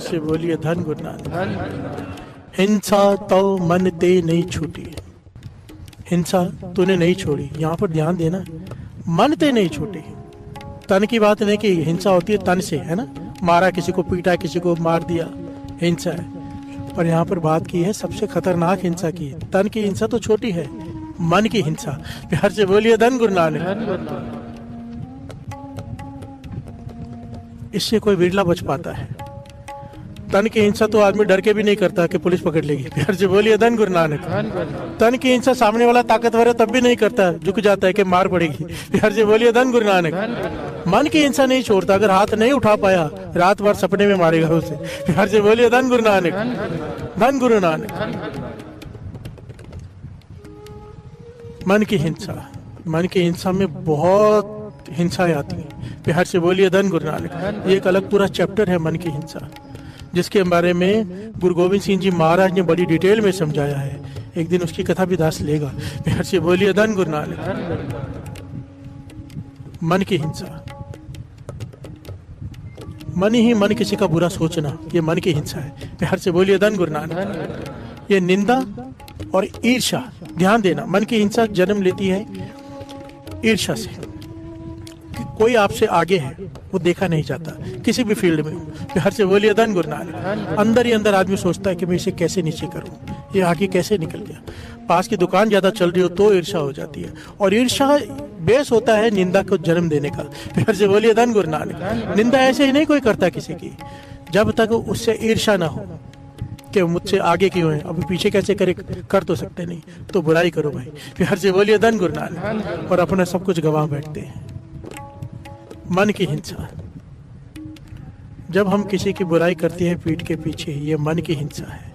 से बोलिए धन गुरु नानक। हिंसा तो मन ते नहीं छूटी, हिंसा तूने नहीं छोड़ी। यहाँ पर ध्यान देना, मन ते नहीं छूटी। तन की बात नहीं कि हिंसा होती है तन से, है ना, मारा किसी को, पीटा किसी को, मार दिया, हिंसा है। पर यहाँ पर बात की है सबसे खतरनाक हिंसा की। तन की हिंसा तो छोटी है, मन की हिंसा। प्यार से बोलिए धन गुरु नानक। इससे कोई विरला बच पाता है। तन की हिंसा तो आदमी डर के भी नहीं करता कि पुलिस पकड़ लेगी। प्यार से बोलिए धन गुरु नानक। तन की हिंसा सामने वाला ताकतवर है तब भी नहीं करता, झुक जाता है कि मार पड़ेगी। प्यार से बोलिए धन गुरु नानक। मन की हिंसा नहीं छोड़ता, अगर हाथ नहीं उठा पाया रात भर सपने में मारेगा उसे। प्यार से बोलिए धन गुरु नानक, धन गुरु नानक। मन की हिंसा, मन की हिंसा में बहुत हिंसाएं आती हैं। प्यार से बोलिए धन गुरु नानक। ये एक अलग पूरा चैप्टर है मन की हिंसा, जिसके बारे में गुरु गोविंद सिंह जी महाराज ने बड़ी डिटेल में समझाया है। एक दिन उसकी कथा भी दास लेगा। प्यार से बोलिए धन गुरु नानक। मन की हिंसा, मन ही मन किसी का बुरा सोचना, ये मन की हिंसा है। प्यार से बोलिए धन गुरु नानक। ये निंदा और ईर्ष्या, ध्यान देना, मन की हिंसा जन्म लेती है ईर्ष्या से। कोई आपसे आगे है वो देखा नहीं जाता, किसी भी फील्ड में। प्यार से बोलिए धन गुरु नानक। अंदर ही अंदर आदमी सोचता है कि मैं इसे कैसे नीचे करूं, ये आगे कैसे निकल गया। पास की दुकान ज्यादा चल रही हो तो ईर्ष्या हो जाती है, और ईर्ष्या बेस होता है निंदा को जन्म देने का। प्यार से बोलिए धन गुरु नानक। निंदा ऐसे ही नहीं कोई करता किसी की, जब तक उससे ईर्ष्या ना हो कि मुझसे आगे क्यों है, अभी पीछे कैसे करे, कर तो सकते नहीं, तो बुराई करो भाई। प्यार से बोलिए धन गुरु नानक। और अपना सब कुछ गवा बैठते हैं। मन की हिंसा, जब हम किसी की बुराई करते हैं पीठ के पीछे, ये मन की हिंसा है।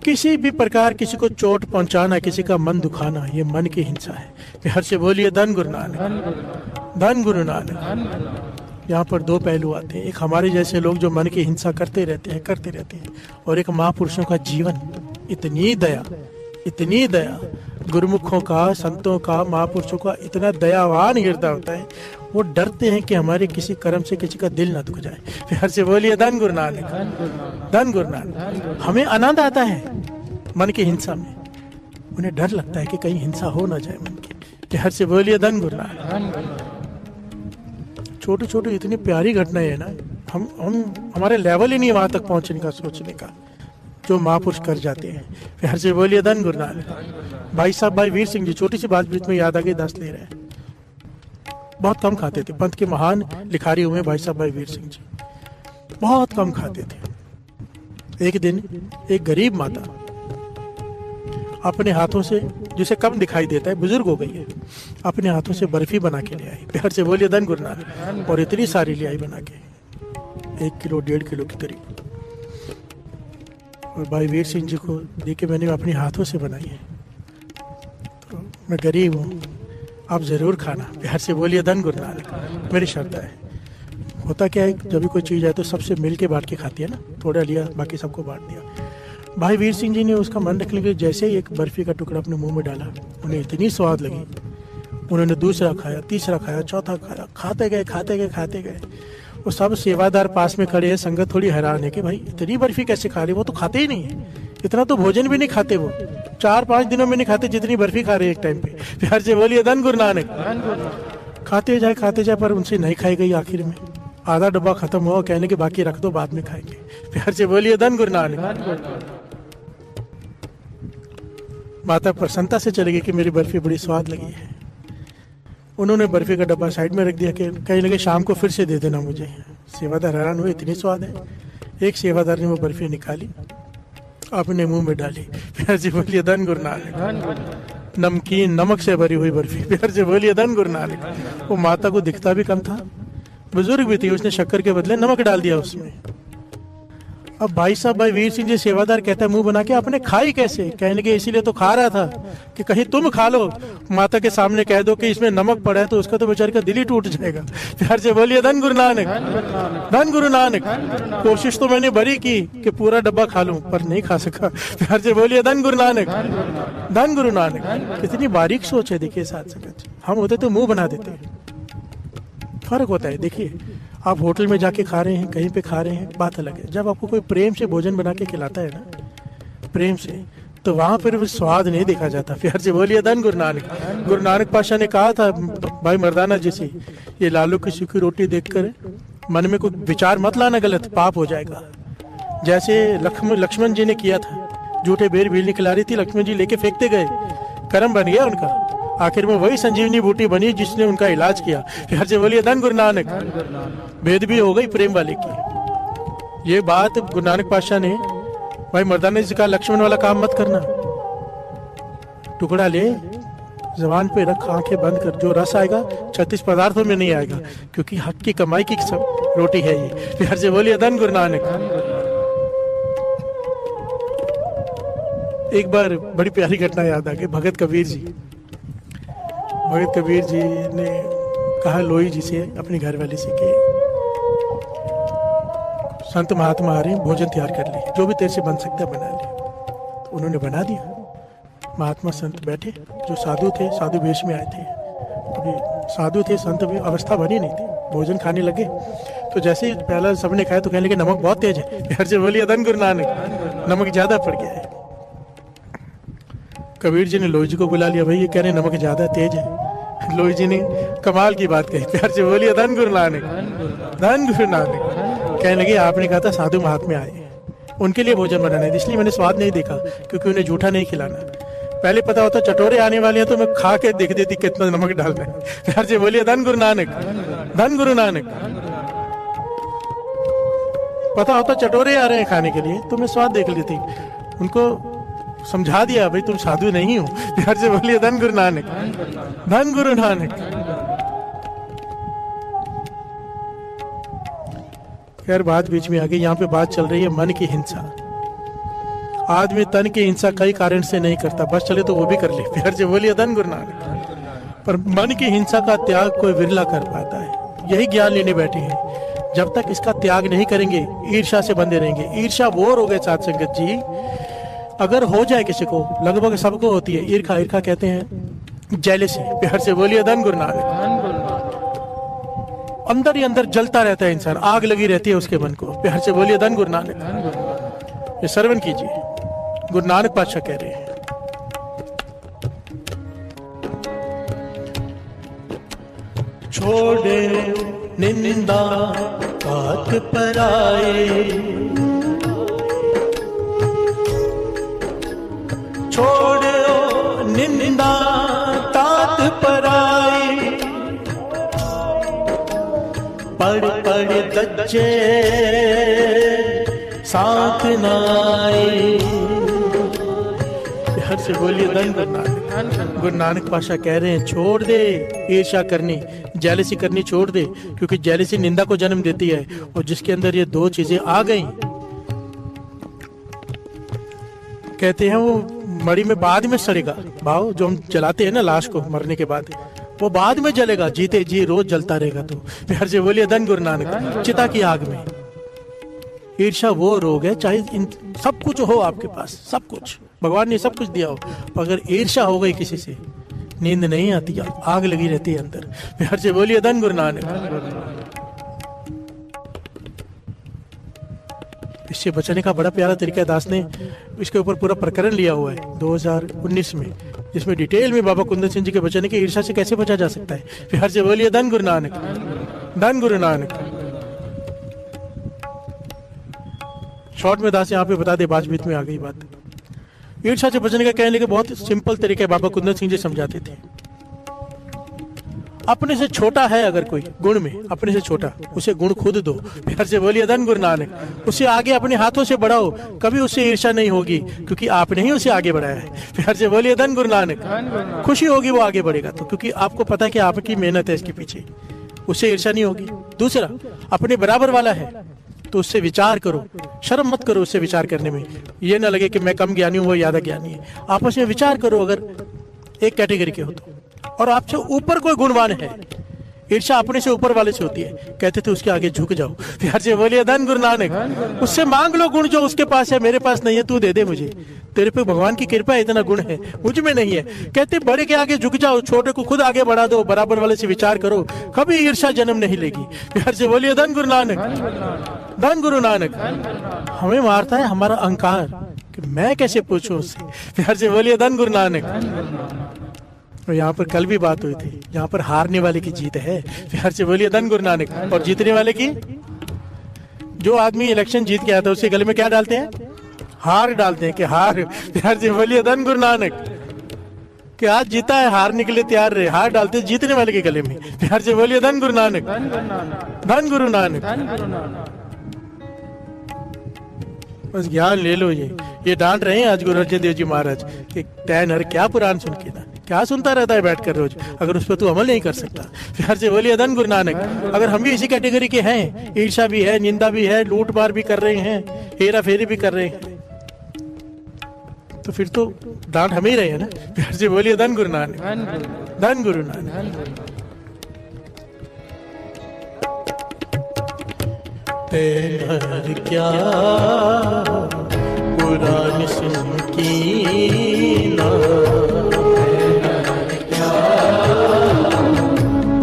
किसी भी प्रकार किसी को चोट पहुंचाना, किसी का मन दुखाना, ये मन की हिंसा है। प्यार से बोलिए धन गुरु नानक, धन गुरु नानक। यहाँ पर दो पहलू आते हैं, एक हमारे जैसे लोग जो मन की हिंसा करते रहते हैं, और एक महापुरुषों का जीवन इतनी दया गुरुमुखों का, संतों का, महापुरुषों का इतना दयावान हृदय होता है, वो डरते हैं कि हमारे किसी कर्म से किसी का दिल ना दुख जाए। प्यार से बोलिए धन गुरु नानक, धन गुरु नानक। हमें आनंद आता है मन की हिंसा में, उन्हें डर लगता है कि कहीं हिंसा हो ना जाए मन की। प्यार से बोलिए धन गुरु नानक। छोटी छोटी इतनी प्यारी घटनाएं है ना, हम हमारे लेवल ही नहीं वहां तक पहुंचने का, सोचने का, जो महापुरुष कर जाते हैं। प्यार से बोलिए धन गुरु नानक। भाई साहब, भाई वीर सिंह जी, छोटी सी बात बीच में याद आ गई, 10 ले रहे हैं। बहुत कम खाते थे, पंथ के महान लिखारी हुए भाई साहब भाई वीर सिंह जी, बहुत कम खाते थे। एक दिन एक गरीब माता अपने हाथों से, जिसे कम दिखाई देता है, बुजुर्ग हो गई है, अपने हाथों से बर्फी बना के ले आई। प्यार से बोलिए धन गुरु नानक। और इतनी सारी ले आई बना के, 1 किलो 1.5 किलो की करीब। और भाई वीर सिंह जी को देखे मैंने अपने हाथों से बनाई है, तो मैं गरीब हूँ, आप जरूर खाना। प्यार से बोलिए धन गुरु नानक। मेरी श्रद्धा है। होता क्या है, जब भी कोई चीज़ आए तो सबसे मिल के बांट के खाती है ना, थोड़ा लिया बाकी सबको बांट दिया। भाई वीर सिंह जी ने उसका मन रखने के लिए जैसे ही एक बर्फी का टुकड़ा अपने मुंह में डाला, उन्हें इतनी स्वाद लगी, उन्होंने दूसरा खाया, तीसरा खाया, चौथा खाया, खाते गए। वो सब सेवादार पास में खड़े हैं, संगत थोड़ी हैरान है कि भाई इतनी बर्फी कैसे खा रहे, वो तो खाते ही नहीं है, इतना तो भोजन भी नहीं खाते, वो 4-5 दिनों में नहीं खाते जितनी बर्फी खा रहे एक टाइम पे। प्यार से बोलिए धन गुरु नानक। खाते जाए पर उनसे नहीं खाई गई। आखिर में आधा डब्बा खत्म हुआ, कहने के बाकी रख दो, बाद में खाएंगे। प्यार से बोलिए धन गुरु नानक। माता प्रसन्नता से चली गई कि मेरी बर्फी बड़ी स्वाद लगी है। उन्होंने बर्फी का डब्बा साइड में रख दिया कि कहीं लगे शाम को फिर से दे देना मुझे। सेवादार हैरान हुए, इतनी स्वाद है। एक सेवादार ने वो बर्फी निकाली, अपने मुंह में डाली। प्यार से बोलिए धन गुरु नानक। नमकीन, नमक से भरी हुई बर्फी। प्यार से बोलिए धन गुरु नानक। वो माता को दिखता भी कम था, बुजुर्ग भी थी, उसने शक्कर के बदले नमक डाल दिया उसमें। अब भाई साहब भाई वीर सिंह जी सेवादार कहता है मुंह बना के, आपने खाई कैसे? कहने के इसीलिए तो खा रहा था कि कहीं तुम खा लो, माता के सामने कह दो कि इसमें नमक पड़ा है तो उसका तो बेचारे का दिल ही टूट जाएगा। प्यार से बोलिए धन गुरु नानक, धन गुरु नानक। कोशिश तो मैंने बड़ी की कि पूरा डब्बा खा लूं, पर नहीं खा सका। प्यार से बोलिए धन गुरु नानक, धन गुरु नानक। कितनी बारीक सोच है देखिए साथ संगत। हम होते तो मुंह बना देते, फर्क होता है। देखिए आप होटल में जाके खा रहे हैं, कहीं पे खा रहे हैं, बात अलग है। जब आपको कोई प्रेम से भोजन बना के खिलाता है ना, प्रेम से, तो वहां पर वो स्वाद नहीं देखा जाता। प्यार से बोलिए धन गुरु नानक। गुरु नानक पातशाह ने कहा था भाई मर्दाना जी से, ये लालू की सूखी रोटी देखकर मन में कोई विचार मत लाना गलत, पाप हो जाएगा। जैसे लक्ष्मण जी ने किया था, झूठे बेर भील निकला रही थी, लक्ष्मण जी लेके फेंकते गए, कर्म बन गया उनका। आखिर में वही संजीवनी बूटी बनी जिसने उनका इलाज किया। प्यार से बोलिए धन गुरु नानक। भेद भी हो गई प्रेम वाले की। ये बात गुरु नानक पातशाह ने भाई मर्दाना जी से कहा, लक्ष्मण वाला काम मत करना, टुकड़ा ले, जबान पे रख, आंखें बंद कर, जो रस आएगा 36 पदार्थों में नहीं आएगा, क्योंकि हक की कमाई की सब रोटी है ये। प्यार से बोलिए धन गुरु नानक। एक बार बड़ी प्यारी घटना याद आ गई। भगत कबीर जी ने कहा लोई जी से, अपनी घरवाली से, कि संत महात्मा आ रहे हैं, भोजन तैयार कर ले, जो भी तेरे से बन सकता है बना ले। तो उन्होंने बना दिया। महात्मा संत बैठे, जो साधु थे, साधु वेश में आए थे, अभी साधु थे, संत भी अवस्था बनी नहीं थी, भोजन खाने लगे। तो जैसे ही पहला सबने खाया तो कहने लगे नमक बहुत तेज है। प्यार से बोलिए धन गुरु नानक। नमक ज्यादा पड़ गया है। कबीर जी ने लोई जी को बुला लिया, भाई ये कह रहे नमक ज्यादा तेज है। लोई जी ने कमाल की बात कही। प्यार से बोलिए धन गुरु नानक, धन गुरु नानक। कहने लगे आपने कहा था साधु महात्मा आए, उनके लिए भोजन बनाना है, इसलिए मैंने स्वाद नहीं देखा, क्योंकि उन्हें झूठा नहीं खिलाना। पहले पता होता चटोरे आने वाले हैं तो मैं खा के देख देती कितना नमक डालना है। प्यार से बोलिए धन गुरु नानक, धन गुरु नानक। पता होता चटोरे आ रहे हैं खाने के लिए तो मैं स्वाद देख लेती, उनको समझा दिया भाई तुम साधु नहीं हो। प्यार से बोलिए धन गुरु नानक, धन गुरु नानक। खैर बात बीच में आ गई। यहाँ पे बात चल रही है मन की हिंसा। आदमी तन की हिंसा कई कारण से नहीं करता, बस चले तो वो भी कर ले। प्यार से बोलिए धन गुरु नानक। पर मन की हिंसा का त्याग कोई विरला कर पाता है। यही ज्ञान लेने बैठे हैं। जब तक इसका त्याग नहीं करेंगे ईर्ष्या से बंधे रहेंगे। ईर्ष्या बोर हो गए साथ संगत जी। अगर हो जाए किसी को, लगभग सबको होती है ईर्खा, ईर्खा कहते हैं जेलसी। प्यार से बोलिए धन गुरु नानक। अंदर ही अंदर जलता रहता है इंसान, आग लगी रहती है उसके मन को। प्यार से बोलिए धन गुरु नानक। ये श्रवण कीजिए, गुरु नानक पातशाह कह रहे हैं। छोड़े निंदा तात पराए, छोड़ो निंदा तात पराए, पढ़ पढ़ दच्चे साथ नाए। हर से बोलिए धन गुरु नानक। गुरु नानक पातशाह कह रहे हैं छोड़ दे ईर्ष्या करनी, जेलसी करनी छोड़ दे, क्योंकि जेलसी निंदा को जन्म देती है। और जिसके अंदर ये दो चीजें आ गई, कहते हैं वो मड़ी में बाद में सड़ेगा। भाव जो हम जलाते हैं ना लाश को मरने के बाद, वो बाद में जलेगा, जीते जी रोज जलता रहेगा। तो प्यार से बोलिए धन गुरु नानक। चिता की आग में ईर्ष्या वो रोग है, चाहे सब कुछ हो आपके पास, सब कुछ भगवान ने सब कुछ दिया हो, अगर ईर्ष्या हो गई किसी से, नींद नहीं आती, आग लगी रहती है अंदर। प्यार से बोलिए धन गुरु नानक। इससे बचने का बड़ा प्यारा तरीका है, दास ने इसके ऊपर पूरा प्रकरण लिया हुआ है 2019 में, जिसमें डिटेल में बाबा कुंदन सिंह जी के बचने की ईर्ष्या से कैसे बचा जा सकता है। प्यार से बोलिए धन गुरु नानक। धन गुरु नानक। शॉर्ट में दास यहाँ पे बता दे, बात बीच में आ गई बात। ईर्ष्या से बचने का कहने के बहुत सिंपल तरीका बाबा कुंदन सिंह जी समझाते थे। अपने से छोटा है अगर कोई गुण में, अपने से छोटा, उसे गुण खुद दो। प्यार से बोलिए धन गुरु नानक। उसे आगे अपने हाथों से बढ़ाओ, कभी उससे ईर्ष्या नहीं होगी, क्योंकि आपने ही उसे आगे बढ़ाया है। प्यार से बोलिए धन गुरु नानक। खुशी होगी वो आगे बढ़ेगा तो, क्योंकि आपको पता है कि आपकी मेहनत है इसके पीछे, उससे ईर्ष्या नहीं होगी। दूसरा, अपने बराबर वाला है तो उससे विचार करो, शर्म मत करो उससे विचार करने में। ये ना लगे कि मैं कम ज्ञानी हूं वो ज्यादा ज्ञानी है। आपस में विचार करो अगर एक कैटेगरी के हो तो। और आपसे ऊपर कोई गुणवान है, ईर्ष्या अपने से ऊपर वाले से होती है, कहते थे उसके आगे झुक जाओ। प्यार से बोलिए धन गुरु नानक। उससे मांग लो गुण जो उसके पास है, मेरे पास नहीं है, तू दे दे मुझे, तेरे पे भगवान की कृपा है, इतना गुण है, मुझ में नहीं है। कहते बड़े के आगे झुक जाओ, छोटे को खुद आगे बढ़ा दो, बराबर वाले से विचार करो, कभी ईर्ष्या जन्म नहीं लेगी। प्यार से बोलिए धन गुरु नानक। धन गुरु नानक। हमें मारता है हमारा अहंकार कि मैं कैसे पूछूं उससे। प्यार से बोलिए धन गुरु नानक। और यहाँ पर कल भी बात हुई थी, यहाँ पर हारने वाले की जीत है। प्यार से बोलिए धन गुरु नानक। और जीतने वाले की, जो आदमी इलेक्शन जीत के आता है उसके गले में क्या डालते हैं? हार डालते हैं कि हार। प्यार से बोलिए धन गुरु नानक। कि आज जीता है, हारने के लिए तैयार रहे, हार डालते हैं जीतने वाले के गले में। प्यार से बोलिए धन गुरु नानक। धन गुरु नानक। बस ज्ञान ले लो। ये डांट रहे हैं आज गुरु अर्जन देव जी महाराज कि टैन हर क्या पुराण सुन के ना, क्या सुनता रहता है बैठकर रोज, अगर उस पर तू अमल नहीं कर सकता। प्यार से बोलिए धन गुरु नानक। अगर हम भी इसी कैटेगरी के हैं, ईर्ष्या भी है, निंदा भी है, लूट मार भी कर रहे हैं, हेरा फेरी भी कर रहे हैं, तो फिर तो डांट हमें ही रहे हैं ना। प्यार से बोलिए धन गुरु नानक। धन गुरु नानक। तेहर क्या पुराण सुन की ना, क्या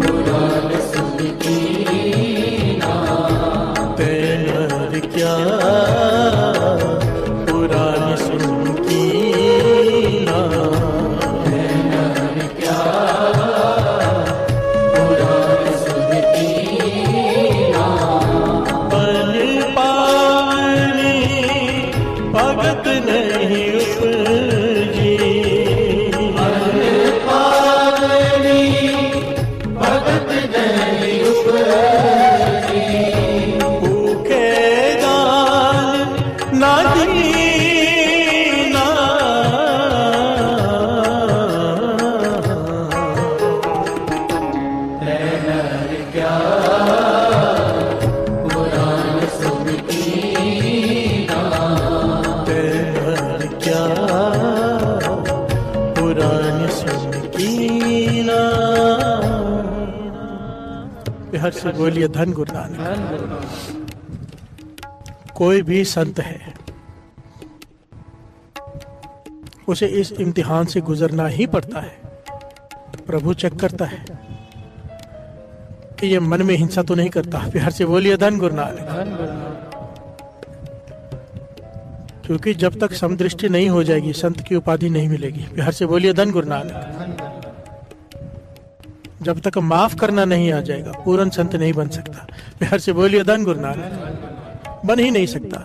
पुराण सुन की ना, तेहर क्या पुराण सुन की ना, तेहर क्या पुराण सुन की ना। भगत नहीं उपजी, भगत नहीं उपजी, भूखे दान ना दीना, तेहर क्या पुराण सुन की ना, तेहर क्या पुराण सुन की ना। हर से बोलिए धन गुरु नानक। कोई भी संत है, उसे इस इम्तिहान से गुजरना ही पड़ता है। प्रभु चेक करता है कि ये मन में हिंसा तो नहीं करता। प्यार से बोलिए धन गुरु नानक। क्योंकि जब तक समदृष्टि नहीं हो जाएगी संत की उपाधि नहीं मिलेगी। प्यार से बोलिए धन गुरु नानक। जब तक माफ करना नहीं आ जाएगा पूर्ण संत नहीं बन सकता। प्यार से बोलिए धन गुरु नानक। बन ही नहीं सकता,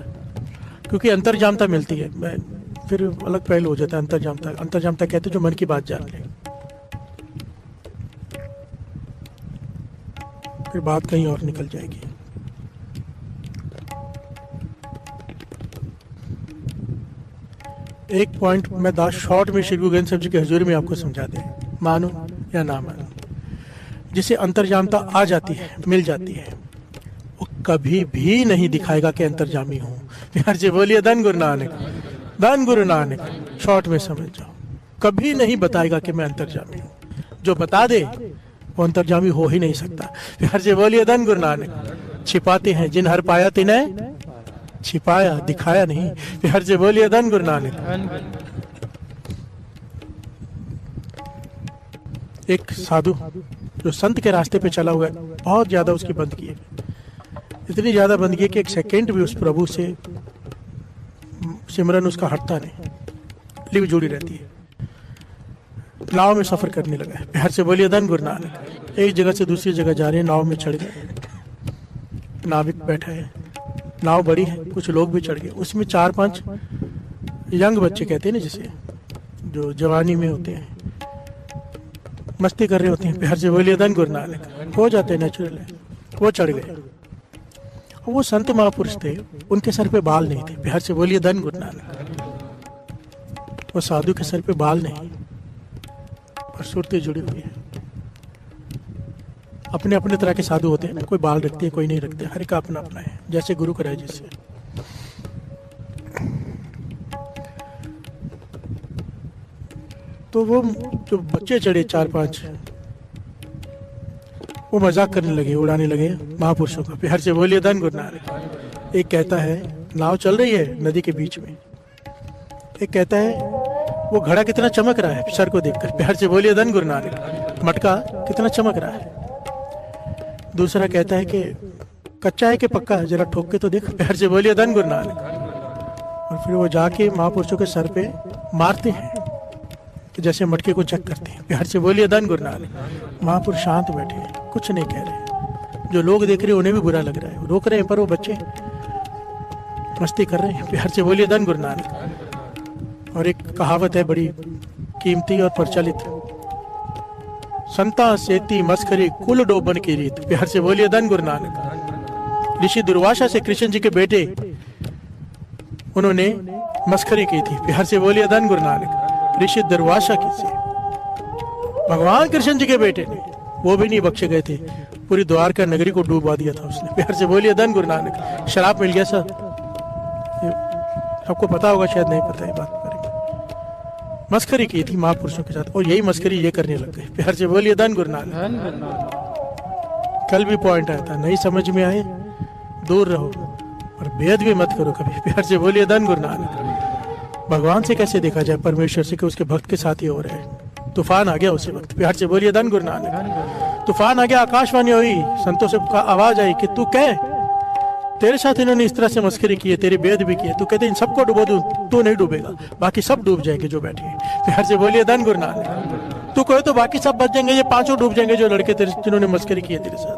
क्योंकि अंतर्जामता मिलती है। मैं फिर अलग पहलू हो जाता है अंतर्जामता। अंतर्जामता कहते हैं जो मन की बात जान ले, फिर बात कहीं और निकल जाएगी। एक पॉइंट मैं शॉर्ट में श्री गुरु गोविंद साहब जी के हजूरी में आपको समझा दे, मानो या ना मानो। जिसे अंतर्जामता आ जाती है, मिल जाती है, वो कभी भी नहीं दिखाएगा कि अंतर्जामी हूं। प्यार से बोलिए धन गुरु नानक। धन गुरु नानक। शॉर्ट में समझ जाओ, कभी नहीं बताएगा कि मैं अंतर्जामी हूं। जो बता दे वो अंतर्जामी हो ही नहीं सकता। प्यार से बोलिए धन गुरु नानक। छिपाते हैं जिन हर पाया तिन्हें छिपाया, दिखाया नहीं। प्यार से बोलिए धन गुरु नानक। एक साधु जो संत के रास्ते पे चला हुआ है, बहुत ज्यादा उसकी बंदगी है, इतनी ज्यादा बंदगी है कि एक सेकंड भी उस प्रभु से सिमरन उसका हटता नहीं, लिव जुड़ी रहती है। नाव में सफर करने लगा है। प्यार से बोलिए धन गुरु नानक। एक जगह से दूसरी जगह जा रहे हैं, नाव में चढ़ गए, नाविक बैठा है, नाव बड़ी है, कुछ लोग भी चढ़ गए। उसमें 4-5 यंग बच्चे कहते हैं ना, जिसे जो जवानी में होते हैं, मस्ती कर रहे होते हैं। प्यार से बोलिए धन गुरु नानक। हो जाते हैं, नेचुरल है। वो चढ़ गए। वो संत महापुरुष थे, उनके सर पे बाल नहीं थे। प्यार से बोलिए धन गुरु नानक। वो साधु के सर पे बाल नहीं, और सुरती जुड़ी हुई है। अपने अपने तरह के साधु होते हैं, कोई बाल रखते हैं, कोई नहीं रखते, हर एक का अपना अपना है, जैसे गुरु कराए जिससे। तो वो जो बच्चे चढ़े 4-5, वो मजाक करने लगे, उड़ाने लगे महापुरुषों का। प्यार से बोलिए धन गुरु नानक। एक कहता है नाव चल रही है नदी के बीच में, एक कहता है वो घड़ा कितना चमक रहा है सर को देखकर। प्यार से बोलिए धन गुरु नानक। मटका कितना चमक रहा है। दूसरा कहता है कि कच्चा है कि पक्का है, जरा ठोक के तो देख। प्यार से बोलिए धन गुरु नानक। और फिर वो जाके महापुरुषों के सर पे मारते हैं कि जैसे मटके को चेक करते हैं। प्यार से बोलिए धन गुरु नानक। महापुरुष शांत बैठे हैं, कुछ नहीं कह रहे। जो लोग देख रहे हैं उन्हें भी बुरा लग रहा है, रोक रहे हैं, पर वो बच्चे मस्ती कर रहे हैं। प्यार से बोलिए धन गुरु नानक। और एक कहावत है बड़ी कीमती और प्रचलित, संता सेती मस्करी कुल डोबन की रीत। प्यार से बोलिए धन गुरु नानक। ऋषि दुर्वासा से कृष्ण जी के बेटे उन्होंने मस्करी की थी। प्यार से बोलिए धन गुरु नानक। ऋषि दुर्वासा की से भगवान कृष्ण जी के बेटे ने, वो भी नहीं बख्शे गए थे, पूरी द्वारका नगरी को डूबा दिया था उसने। प्यार से बोलिए धन गुरु नानक। शराब मिल गया सर, सबको पता होगा, शायद नहीं पता है बात। मस्करी की थी महापुरुषों के साथ, और यही मस्करी ये करने लग गए। प्यार से बोलिए धन गुरु नानक। कल भी पॉइंट आया था, नहीं समझ में आए दूर रहो, और भेद भी मत करो कभी। प्यार से बोलिए धन गुरु नानक। भगवान से कैसे देखा जाए, परमेश्वर से, कि उसके भक्त के साथ ही हो रहे हैं। तूफान आ गया उसी वक्त। प्यार से बोलिए धन गुरु नानक। तूफान आ गया, आकाशवाणी हुई, संतों से आवाज आई कि तू कह, तेरे साथ इन्होंने इस तरह से मस्करी की है, तेरे भेद भी किए, तू कहते इन सबको डुबो दूं, तू नहीं डूबेगा, बाकी सब डूब जाएंगे जो बैठे हैं। प्यार से बोलिए धन गुरु नानक। तू कहे तो बाकी सब बच जाएंगे, ये 5 डूब जाएंगे जो लड़के तेरे, जिन्होंने मस्करी की है तेरे साथ।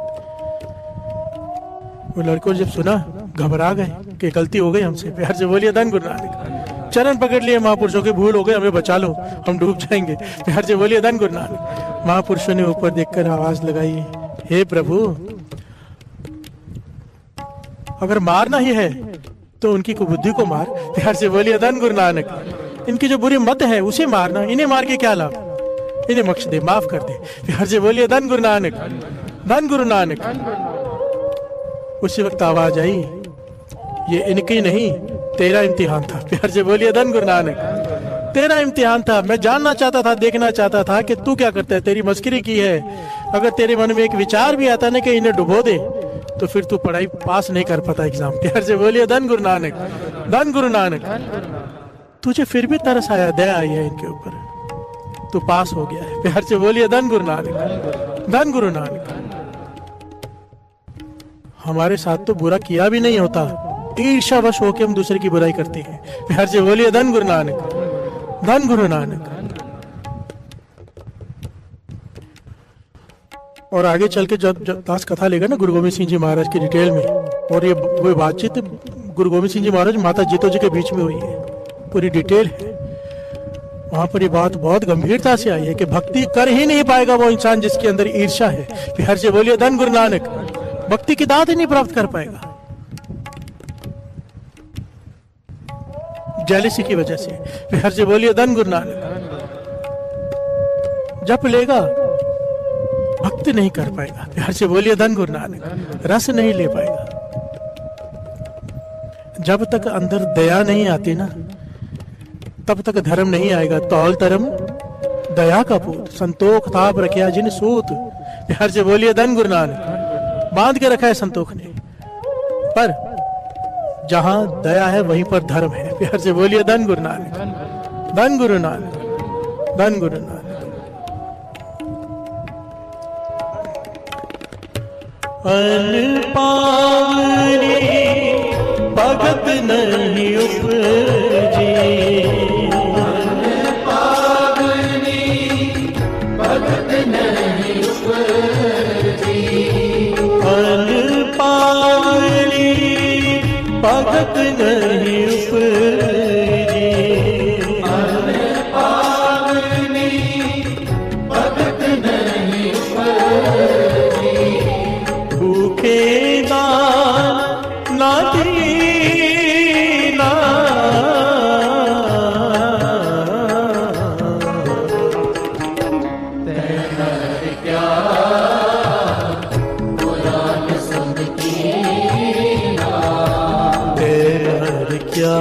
वो लड़कों जब सुना घबरा गए कि गलती हो गई हमसे। प्यार से बोलिए धन गुरु नानक। चरण पकड़ लिए महापुरुषों के, भूल हो गए, हमें बचा लो, हम डूब जाएंगे। प्यार से बोलिए धन गुरु नानक। महापुरुषों ने ऊपर देखकर आवाज लगाई, हे प्रभु, अगर मारना ही है तो उनकी कुबुद्धि को मार। प्यार से बोलिए धन गुरु नानक। इनकी जो बुरी मत है उसे मारना, इन्हें मार के क्या लाभ, इन्हें बख्श दे, माफ कर दे। प्यार से बोलिए धन गुरु नानक। धन गुरु नानक। उसी वक्त आवाज आई, ये इनकी नहीं, तेरा इम्तिहान था। प्यार से बोलिए धन गुरु नानक। तेरा इम्तिहान था, मैं जानना चाहता था, देखना चाहता था कि तू क्या करता है, तेरी मस्करी की है। अगर तेरे मन में एक विचार भी आता ना कि इन्हें डुबो दे, तो फिर तू पढ़ाई पास नहीं कर पाता एग्जाम। प्यार से बोलिए धन गुरु नानक। धन गुरु नानक। तुझे फिर भी तरस आया, दया आई है इनके ऊपर, तू पास हो गया है। प्यार से बोलिए धन गुरु नानक, धन गुरु नानक। हमारे साथ तो बुरा किया भी नहीं होता, ईर्ष्यावश होकर हम दूसरे की बुराई करते हैं। प्यार से बोलिए धन गुरु नानक, धन गुरु नानक। और आगे चल के जब दास कथा लेगा ना गुरु गोविंद सिंह जी महाराज की डिटेल में, और ये वो बातचीत गुरु गोविंद सिंह जी महाराज माता जीतो जी के बीच में हुई है, पूरी डिटेल है। वहां पर ये बात बहुत गंभीरता से आई है कि भक्ति कर ही नहीं पाएगा वो इंसान जिसके अंदर ईर्ष्या है। प्यार से बोलिए धन गुरु नानक, भक्ति की दात ही नहीं प्राप्त कर पाएगा जेलसी की वजह से। प्यार से बोलिए धन गुरु नानक। जप लेगा भक्ति नहीं कर पाएगा। प्यार से बोलिए धन गुरु नानक। रस नहीं ले पाएगा। जब तक अंदर दया नहीं आती ना, तब तक धर्म नहीं आएगा। तौल धर्म दया का पूत, संतोख ताप रखिया जिन सूत। प्यार से बोलिए धन गुरु नानक। बांध के रखा है संतोख ने, पर जहां दया है वहीं पर धर्म है। प्यार से बोलिए धन गुरु नानक, धन गुरु नानक, धन गुरु नानक। अन पावनी भगत नहीं उपजी, अन पावनी भगत नहीं उपजी, अन पावनी भगत नहीं उपजी, अन पावनी भगत नहीं उपजी, भूखे दान ना दीना, तेहर क्या कुरान सुन कीना, तेहर क्या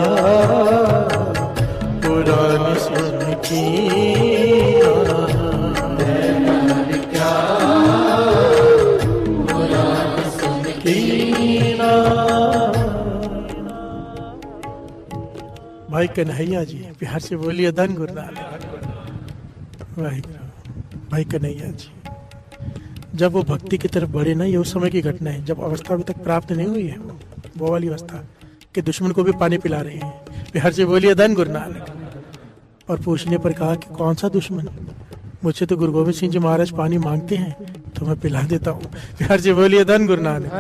पुरानी सुन कीना, तेहर क्या कुरान सुन कीना। भाई कन्हैया जी, प्यार से बोलिए धन गुरु नानक। भाई कन्हैया जी, जब वो भक्ति की तरफ बढ़े ना, ये उस समय की घटना है जब अवस्था अभी तक प्राप्त नहीं हुई है, वो वाली अवस्था कि दुश्मन को भी पानी पिला रहे हैं। प्यार से बोलिए धन गुरु नानक। और पूछने पर कहा कि कौन सा दुश्मन? मुझसे तो गुरु गोविंद सिंह जी महाराज पानी मांगते हैं तो मैं पिला देता हूँ। प्यार से बोलिए धन गुरु नानक।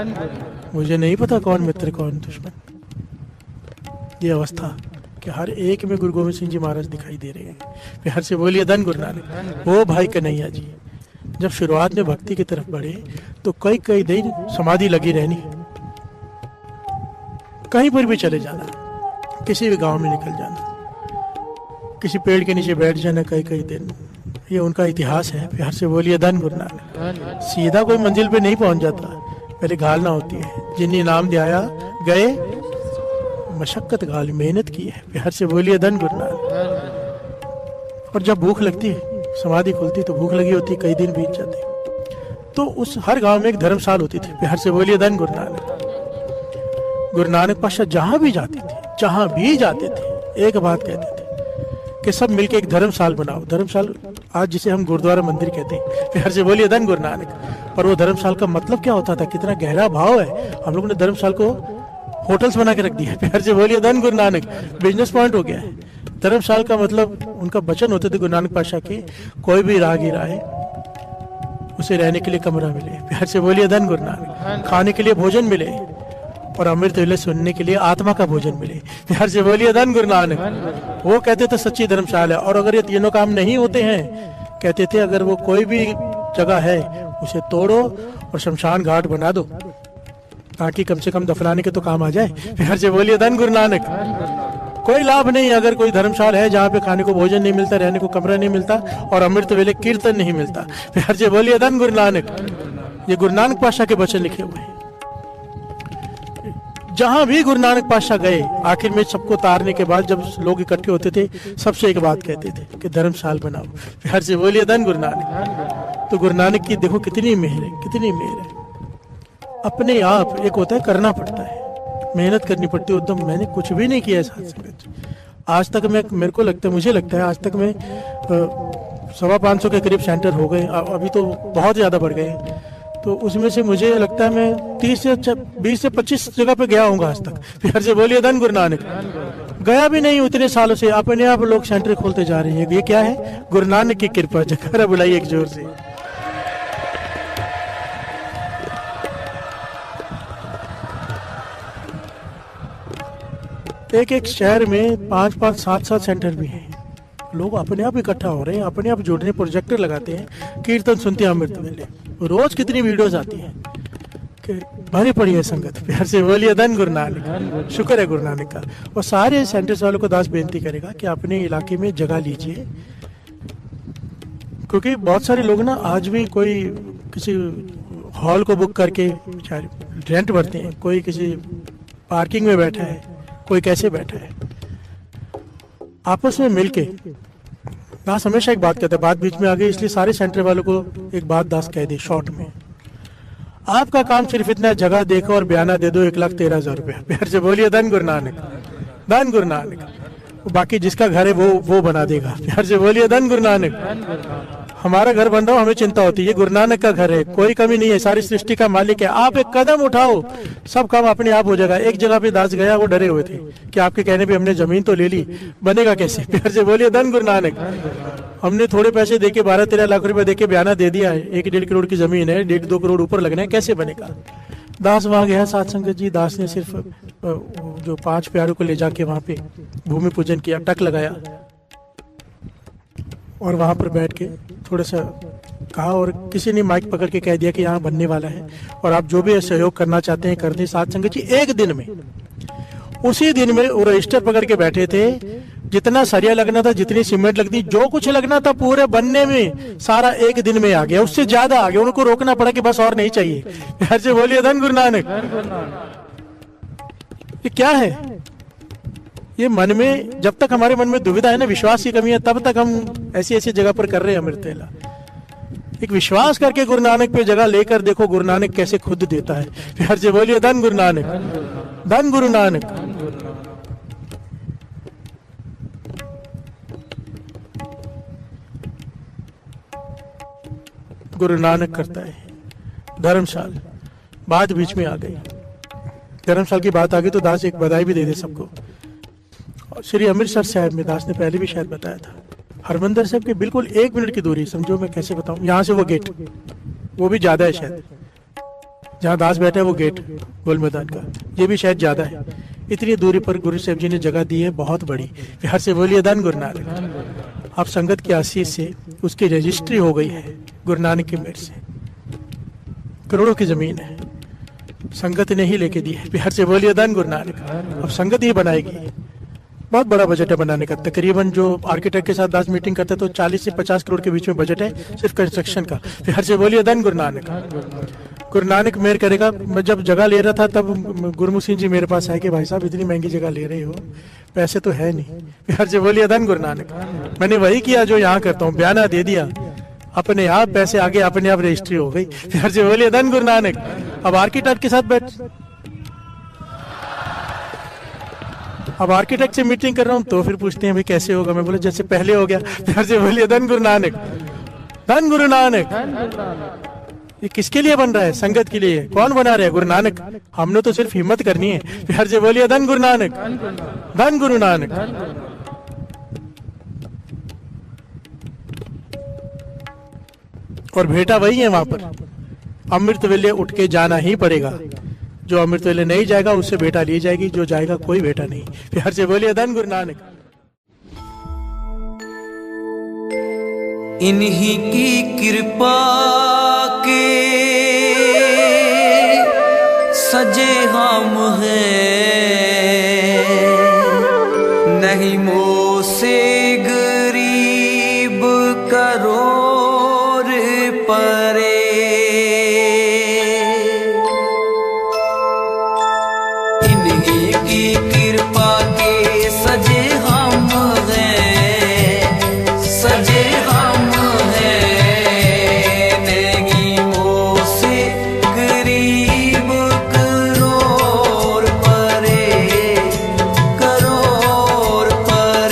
मुझे नहीं पता कौन मित्र कौन दुश्मन। ये अवस्था कि हर एक में गुरु गोविंद सिंह जी महाराज दिखाई दे रहे हैं। प्यार से बोलिए धन गुरु नानक। वो भाई कन्हैया जी जब शुरुआत में भक्ति की तरफ बढ़े तो कई कई दिन समाधि लगी रहनी, कहीं पर भी चले जाना, किसी भी गांव में निकल जाना, किसी पेड़ के नीचे बैठ जाना कई कई दिन। ये उनका इतिहास है। प्यार से बोलिए धन गुरु नानक। सीधा कोई मंजिल पे नहीं पहुंच जाता, पहले घालना होती है। जिन्हें नाम दिया गए मशक्कत घाल, मेहनत की है। प्यार से बोलिए धन गुरु नानक। और जब भूख लगती है, समाधि खुलती तो भूख लगी होती, कई दिन बीत जाते, तो उस हर गांव में एक धर्मशाला होती थी। प्यार से बोलिए धन गुरु नानक। गुरु नानक पातशाह जहां भी जाते थे, जहां भी जाते थे, एक बात कहते थे कि सब मिलके एक धर्मशाला बनाओ। धर्मशाला आज जिसे हम गुरुद्वारा मंदिर कहते हैं। प्यार से बोलिए धन गुरु नानक। पर वो धर्मशाला का मतलब क्या होता था, कितना गहरा भाव है। हम लोगों ने धर्मशाला को होटल्स बना के रख दिया। प्यार से बोलिए धन गुरु नानक। बिजनेस पॉइंट हो गया है। धर्मशाला का मतलब उनका वचन होते थे गुरु नानक पातशाह के, कोई भी राहगीर आए उसे रहने के लिए कमरा मिले। प्यार से बोलिए धन गुरु नानक। खाने के लिए भोजन मिले और अमृत वेले सुनने के लिए आत्मा का भोजन मिले। प्यार से बोलिए धन गुरु नानक। वो कहते थे सच्ची धर्मशाला है। और अगर ये तीनों काम नहीं होते हैं, कहते थे अगर वो कोई भी जगह है उसे तोड़ो और शमशान घाट बना दो, ताकि कम से कम दफनाने के तो काम आ जाए। प्यार से बोलिए धन गुरु नानक। कोई लाभ नहीं अगर कोई धर्मशाला है जहाँ पे खाने को भोजन नहीं मिलता, रहने को कमरा नहीं मिलता और अमृत वेले कीर्तन नहीं मिलता। प्यार से बोलिए धन गुरु नानक। ये गुरु नानक पातशाह के वचन लिखे हुए हैं। जहां भी गुरु नानक पातशाह गए, आखिर में सबको तारने के बाद जब लोग इकट्ठे होते थे, सबसे एक बात कहते थे कि धर्मशाला बनाओ। प्यार से बोलिए धन गुरु नानक। तो गुरु नानक की देखो कितनी मेहर है, कितनी मेहर है। अपने आप एक होता है करना पड़ता है, मेहनत करनी पड़ती है, उद्यम। मैंने कुछ भी नहीं किया साथ संगत। आज तक मैं, मेरे को लगता है, मुझे लगता है आज तक में 550 के करीब सेंटर हो गए, अभी तो बहुत ज़्यादा बढ़ गए हैं। तो उसमें से मुझे लगता है मैं 20 से 25 जगह पे गया हूँ आज तक। प्यार से बोलिए धन गुरु नानक। गया भी नहीं उतने सालों से, अपने आप लोग सेंटर खोलते जा रहे हैं। ये क्या है? गुरु नानक की कृपा। जगह बुलाइए एक जोर से। एक एक शहर में 5-5, 7-7 सेंटर भी हैं। लोग अपने आप इकट्ठा हो रहे हैं, अपने आप जुड़ रहे हैं, प्रोजेक्टर लगाते हैं, कीर्तन सुनते हैं अमृत वेले। रोज कितनी वीडियोस आती हैं कि भरी पड़ी है संगत। प्यार से बोलिए धन गुरु नानक। शुक्र है गुरु नानक का। और सारे सेंटर्स वालों को दास बेनती करेगा कि अपने इलाके में जगह लीजिए, क्योंकि बहुत सारे लोग ना आज भी कोई किसी हॉल को बुक करके रेंट भरते हैं, कोई किसी पार्किंग में बैठा है, कोई कैसे बैठा है। आपस में मिलके दास हमेशा एक बात कहता है, बात बीच में आ गई इसलिए सारे सेंटर वालों को एक बात दास कह दी शॉर्ट में। आपका काम सिर्फ इतना जगह देखो और बयाना दे दो 1,13,000 रुपया। प्यार से बोलिए धन गुरु नानक। धन गुरु नानक। बाकी जिसका घर है वो बना देगा। प्यार से बोलिए धन गुरु नानक। हमारा घर बन रहा हो हमें चिंता होती है, ये गुरु नानक का घर है, कोई कमी नहीं है, सारी सृष्टि का मालिक है। आप एक कदम उठाओ, सब काम अपने आप हो जाएगा। एक जगह पे दास गया, वो डरे हुए थे कि आपके कहने पे हमने जमीन तो ले ली, बनेगा कैसे? प्यार से बोलिए धन गुरु नानक। हमने थोड़े पैसे देके 12-13 लाख रुपए देके बयाना दे दिया है, 1-1.5 करोड़ की जमीन है, 1.5-2 करोड़ ऊपर लगना है, कैसे बनेगा? दास वहां गया साथ संगत जी। दास ने सिर्फ जो 5 प्यारों को ले जाके वहां पे भूमि पूजन किया, टक लगाया और वहां पर बैठ के थोड़ा सा कहा, और किसी ने माइक पकड़ के कह दिया कि यहाँ बनने वाला है और आप जो भी सहयोग करना चाहते हैं कर दें। साथ संगत जी एक दिन में, उसी दिन में वो रजिस्टर पकड़ के बैठे थे। जितना सरिया लगना था, जितनी सीमेंट लगती, जो कुछ लगना था पूरे बनने में सारा एक दिन में आ गया, उससे ज्यादा आ गया। उनको रोकना पड़ा कि बस और नहीं चाहिए। प्यार से बोलिए धन गुरु नानक। ये क्या है? ये मन में, जब तक हमारे मन में दुविधा है ना, विश्वास की कमी है, तब तक हम ऐसी ऐसी जगह पर कर रहे हैं अमृत वेला। एक विश्वास करके गुरु नानक पे जगह लेकर देखो गुरु नानक कैसे खुद देता है। प्यार से बोलिए धन गुरु नानक। धन गुरु नानक। गुरु नानक करता है। धर्मशाल बात बीच में आ गई, धर्मशाल की बात आ गई तो दास एक बधाई भी दे दे सबको। श्री अमृतसर साहब में दास ने पहले भी शायद बताया था, हरमंदिर साहब के बिल्कुल 1 मिनट की दूरी, समझो मैं कैसे बताऊं, यहाँ से वो गेट, वो भी ज्यादा है शायद, जहाँ दास बैठा है वो गेट गोल मैदान का, ये भी शायद ज्यादा है। इतनी दूरी पर गुरु साहब जी ने जगह दी है, बहुत बड़ी। प्यार से बोलिए धन गुरु नानक। आप संगत की आशीष से उसकी रजिस्ट्री हो गई है गुरु नानक की मेहर से। करोड़ों की जमीन है, संगत ने ही लेके दी है। प्यार से बोलिए धन गुरु नानक। अब संगत ही बनाएगी। बहुत बड़ा बजट है बनाने का, तकरीबन जो आर्किटेक्ट के साथ दास मीटिंग करते तो 40 से 50 करोड़ के बीच में बजट है सिर्फ कंस्ट्रक्शन का। प्यार से बोलिए धन गुरु नानक। गुरु नानक मेहर करेगा। मैं जब जगह ले रहा था तब गुरमुख सिंह जी मेरे पास आए कि भाई साहब इतनी महंगी जगह ले रहे हो, पैसे तो है नहीं। प्यार से बोलिए धन गुरु नानक। मैंने वही किया जो यहाँ करता हूँ, बयाना दे दिया, अपने आप पैसे आगे अपने आप रजिस्ट्री हो गई। प्यार से बोलिए धन गुरु नानक। अब आर्किटेक्ट के साथ अब आर्किटेक्ट से मीटिंग कर रहा हूँ तो फिर पूछते हैं भाई कैसे होगा, मैं बोला जैसे पहले हो गया। प्यार से बोलिए धन गुरु नानक। धन गुरु नानक। ये किसके लिए बन रहा है? संगत के लिए। कौन बना रहा है? गुरु नानक। हमने तो सिर्फ हिम्मत करनी है। प्यार से बोलिए धन गुरु नानक। धन गुरु नानक। और भेटा वही है वहां पर, अमृत वेले उठ के जाना ही पड़ेगा। जो अमृत वेले नहीं जाएगा उससे बेटा ली जाएगी, जो जाएगा कोई बेटा नहीं। प्यार से बोलिए धन गुरु नानक। इन्हीं की कृपा के सजे हम हैं, नहीं मोह से गरीब करोड़ परे। इन्हीं की कृपा के सजे हम हैं, सजे हम हैं, नहीं मोह से गरीब करोड़ परे, करोड़ परे।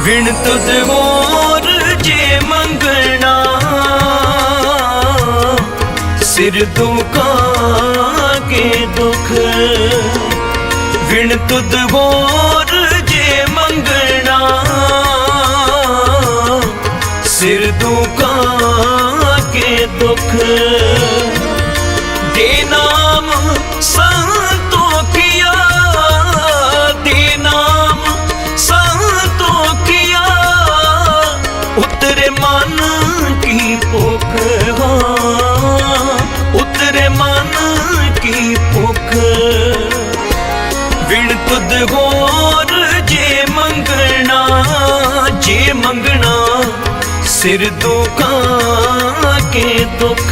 विण तुद होर जे मंगना सिर दुखा के दुख विण तुद होर जे मंगना सिर दुखा के दुख दे नाम संतों किया दे नाम संतों किया उतरे मन की भूख उतरे मन की भूख विण तुद होर जे मंगना सिर दुखा के दुख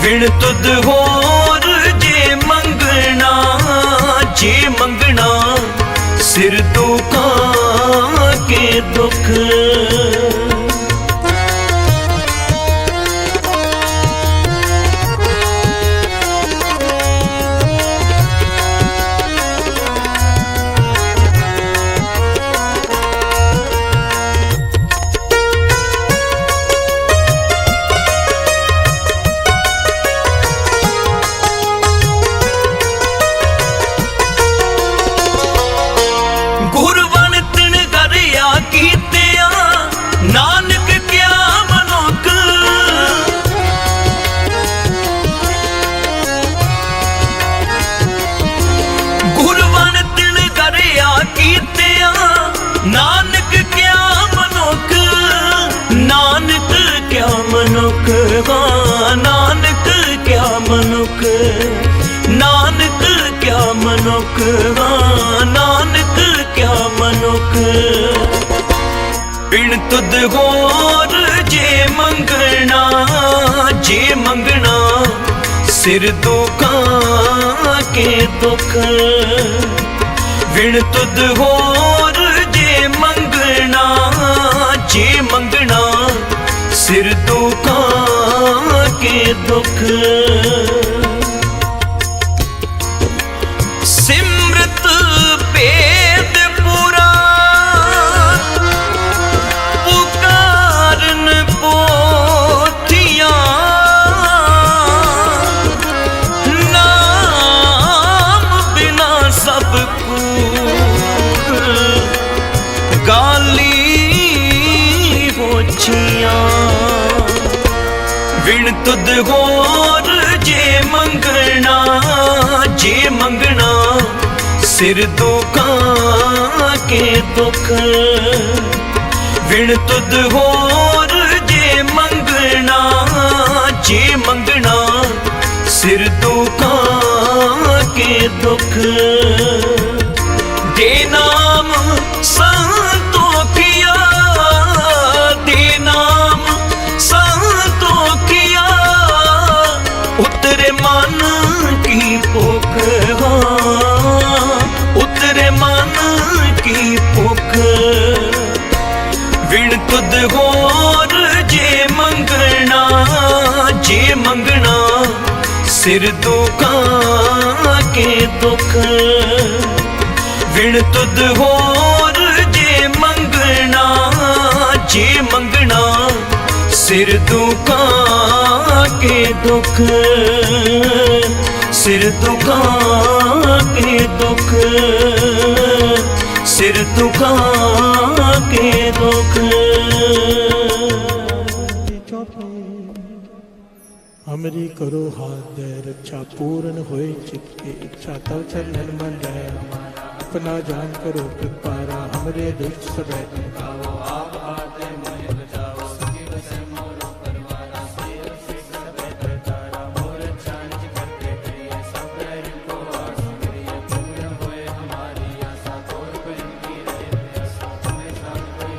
विण तुद होर जे मंगना सिर दुखा के दुख नानक क्या मनुख गुरवन तिन गरिया कीतिया नानक क्या मनुख नानक क्या मनुख नानक क्या मनुख नानक क्या मनुख नानक क्या मनुख बिन तुद होर जे मंगना सिर दुखा के दुख बिन तुद होर जे मंगना सिर दुखा के दुख सिमरत वेद पुरा विण तुद होर जे मंगना सिर दुखा के दुख विण तुद होर जे मंगना सिर दुखा के दुख दे नाम संतों किया दे नाम संतों किया उतरे मन की भूख उतरे मन की भूख विण तुद होर जे मंगना सिर दुखा के दुख विण तुद होर जे मंगना सिर दुखा के दुख सिर दुखा के दुख सिर दुखा के दुख हमरी करो हाथ दे रक्षा पूर्ण होए चित्त की इच्छा तव चरण मन रहे अपना जान करो कृपारा हमरे दुष्ट सब आप आते मन बचाओ सखी बसे मोर परवारा सेव सिख सब तारा मोर चांच करते करिए सब को आस करिए पूर्ण होए हमारी आशा तोर प्रेम की रहे आशा तुम्हें सब कोई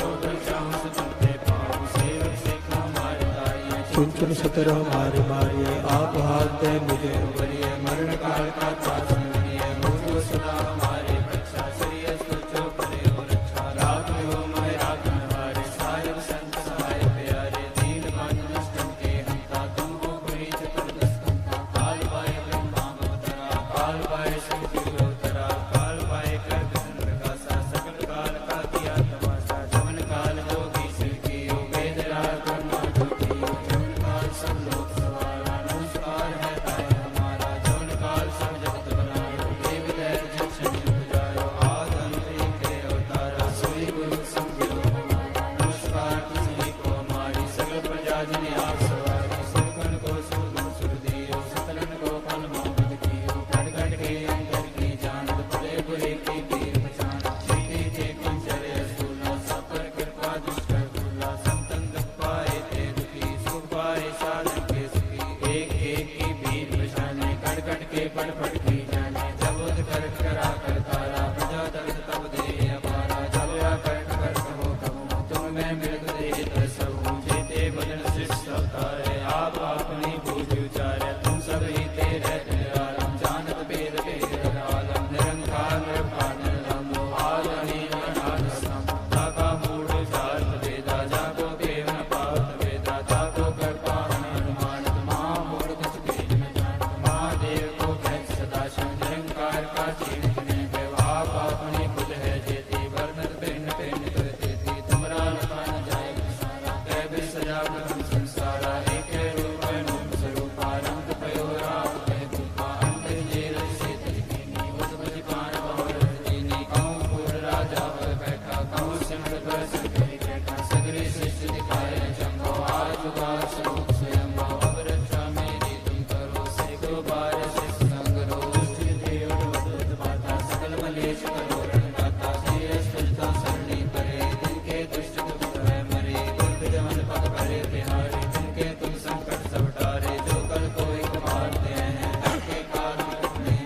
जो कोई चाहो सो चलते पाओ सेव सिख हमारे दाइए चुन चुन सतर हमारे मारिए आप हाथ दे मुझे बरिए मरण काल का पास मिलिए मुझको सदा हमारे रक्षा श्री जो करे हो रक्षा रात में हो मैं रात में हमारे साहिब संत सहाय प्यारे दीन बंधु दुष्टों के हंता तुमको कोई चतुर्दश काल पाए ब्रह्मा अवतरा काल पाए शक्ति अवतरा काल पाए कर कृष्ण प्रकाशा सकल व्यापकं संसारा एके रूपं स्वरूपारं तपयोराव हेतुपा अंतर्जेरस्य तजकीनी वसुपतिपान बहुरजनी कहूँ पूर राजा पर बैठा कहूँ सिमर पर संकरी बैठा सगरे सृष्टि दिखाए चंगो आजुगा स्वरूप स्वयं भाव रक्षा मेरी तुम करो सैको बार से संग रो दुष्ट देव वदुत बाता सकल मलेश करो रणदाता श्री अष्टता सरणी परे जिनके दुष्ट दुख है मरे दुर्ग जमन पग भरे बिहारी जिनके तुम संकट सब टारे जो कल को एक मारते हैं के काल में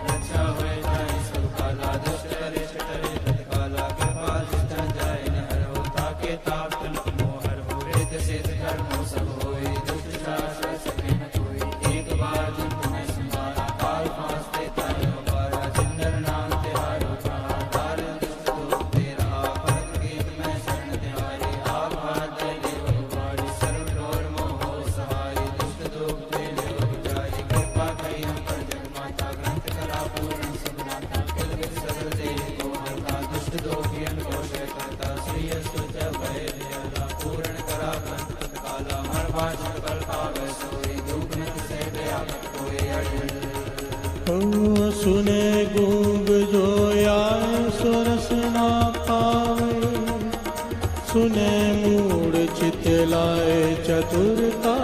रक्षा हुए जाए सब काला दुष्ट अरिष्ट टरे तत्काला कृपाल जिष्टा जाए न हरो ताके ताप तन मोहर हो रेत से कर्मो सब होए दुष्ट शास्त्र सके न कोई एक बार जिन तुम्हें संभाला काल फांस देता है बारा जिंदर नाम तिहारो कहा तार दुष्ट दुख तेरा परम गीत में शरण तिहारी आभार दे देव बारी सर्व डोर मोह सहाय दुष्ट दुख दे देव जाय कृपा करी हम पर जग माता ग्रंथ करा पूर्ण सब नाता किल बिल सगल दे को हरता दुष्ट दोखियन को शय करता श्री अस्तुत भय दयाला पूर्ण करा ग्रंथ काला हर भाषण कल पावे सोई दुख नत से व्यापक कोई अड़ियल ओ सुने गूंग जो आए सो रस ना पावे सुने मूड चित लाए चतुरता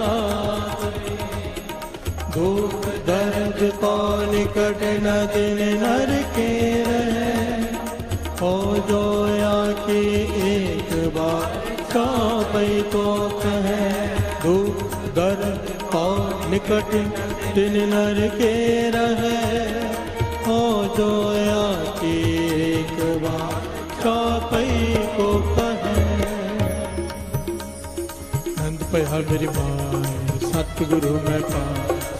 दुख दर्द को निकट न दिन नर के रहे हो जो आके एक बार कापई को कहे दुख दर्द को निकट दिन नर के रहे हो जो आके एक बार कापई को कहे नंद पया मेरी माए सतगुरु मैं पा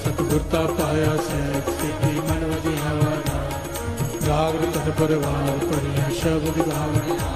सतगुरता पाया सैत सिद्धि मन वजी हवाना राग तन परवार परिया शब्द भावना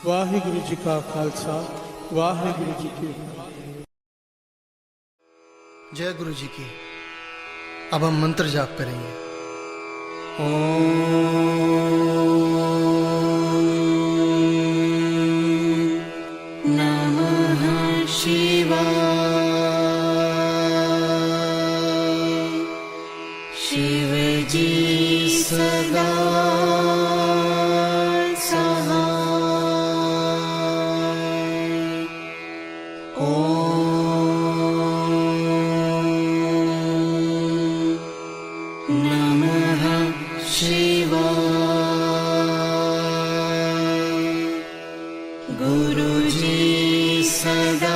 वाहिगुरु जी का खालसा वाहिगुरु जी की जय गुरु जी की। अब हम मंत्र जाप करेंगे। नमः शिवाय। शिव जी सदा गुरुजी सदा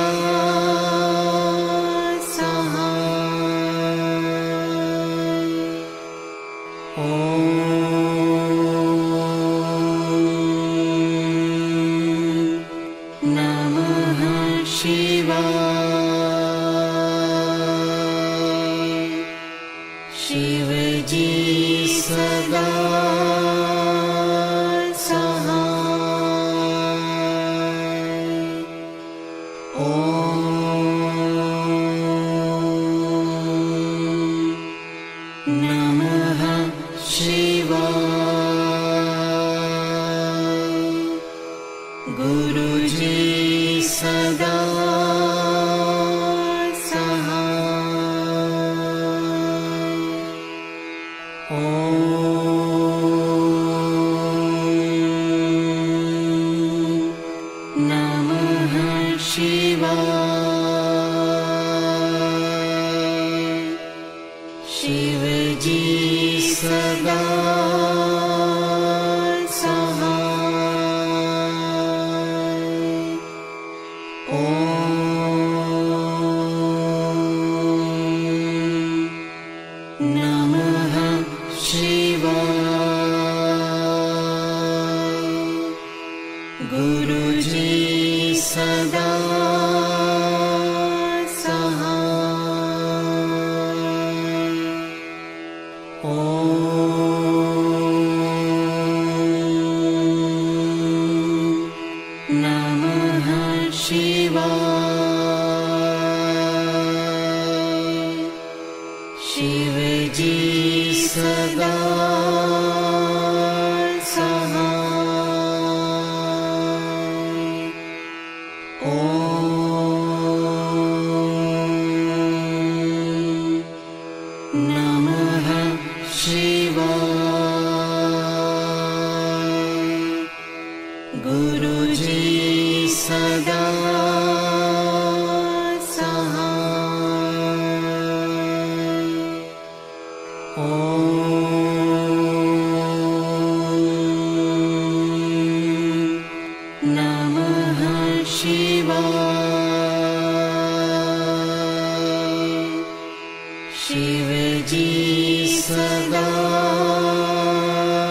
शिवजी सदा गुरुजी सदा शिवजी सदा गुरुजी सदा शिवजी सदा गुरुजी सदा शिवजी सदा गुरुजी सदा शिवजी सदा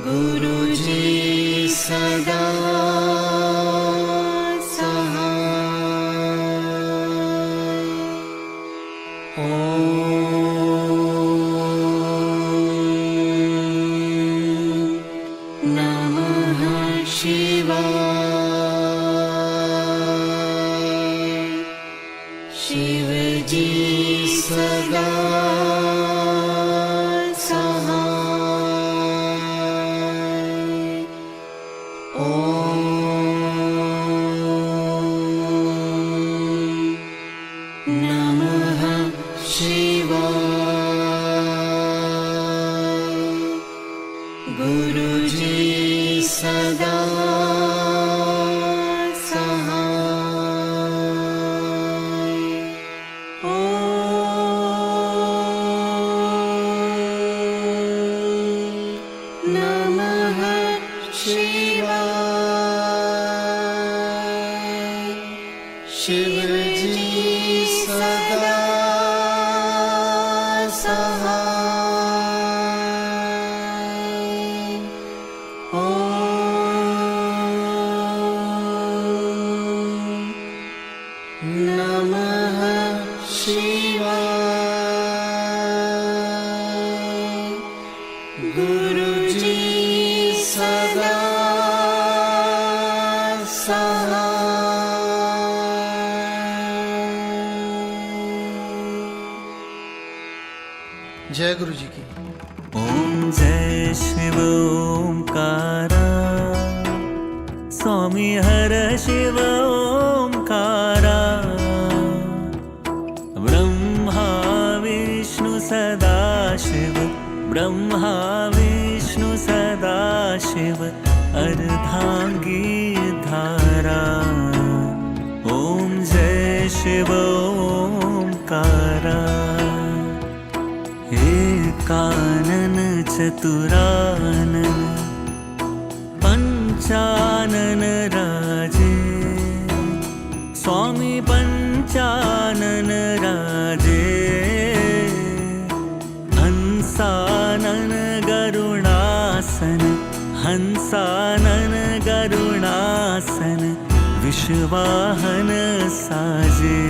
गुरुजी सदा शिवजी सदा नमः शिवाय। गुरुजी सदा जय गुरु जी की। ओम जय शिव ओंकारा, स्वामी हर शिव ओंकारा, ब्रह्मा विष्णु सदा शिव ब्रह्मा विष्णु सदा शिव अर्धांगी धारा ओम जय शिव ओंकारा एकानन चतुरानन पंचानन राजे स्वामी पंचानन राजे हंसानन गरुणासन हंसानन गरुणासन विश्वाहन साजे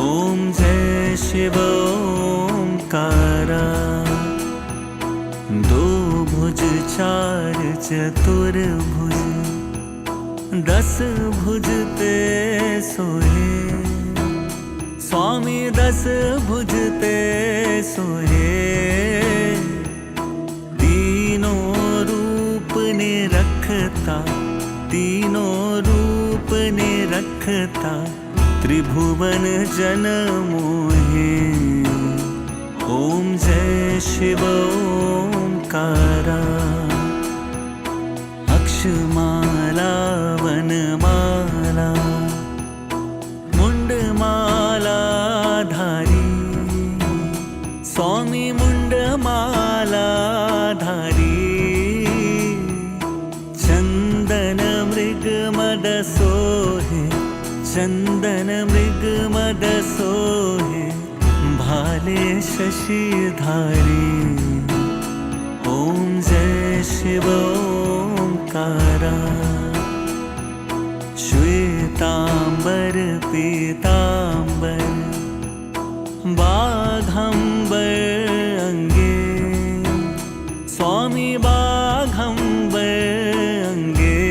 ओम जय शिव ओंकारा दो भुज चार चतुर्भुज 10 भुज ते सोहे स्वामी 10 भुज ते सोहे तीनों रूप ने रखता तीनों रूप ने रखता त्रिभुवन जन मोहे ओम जय शिव ओंकारा अक्षमाला वनमाला मुंडमाला धारी स्वामी मुंडमाला धारी चंदन मृग मद सोहे चंदन मृग मद सोहे भाले शशिधारी ओम जय शिव ओंकारा श्वेतांबर पीतांबर बाघंबर अंगे स्वामी बाघंबर अंगे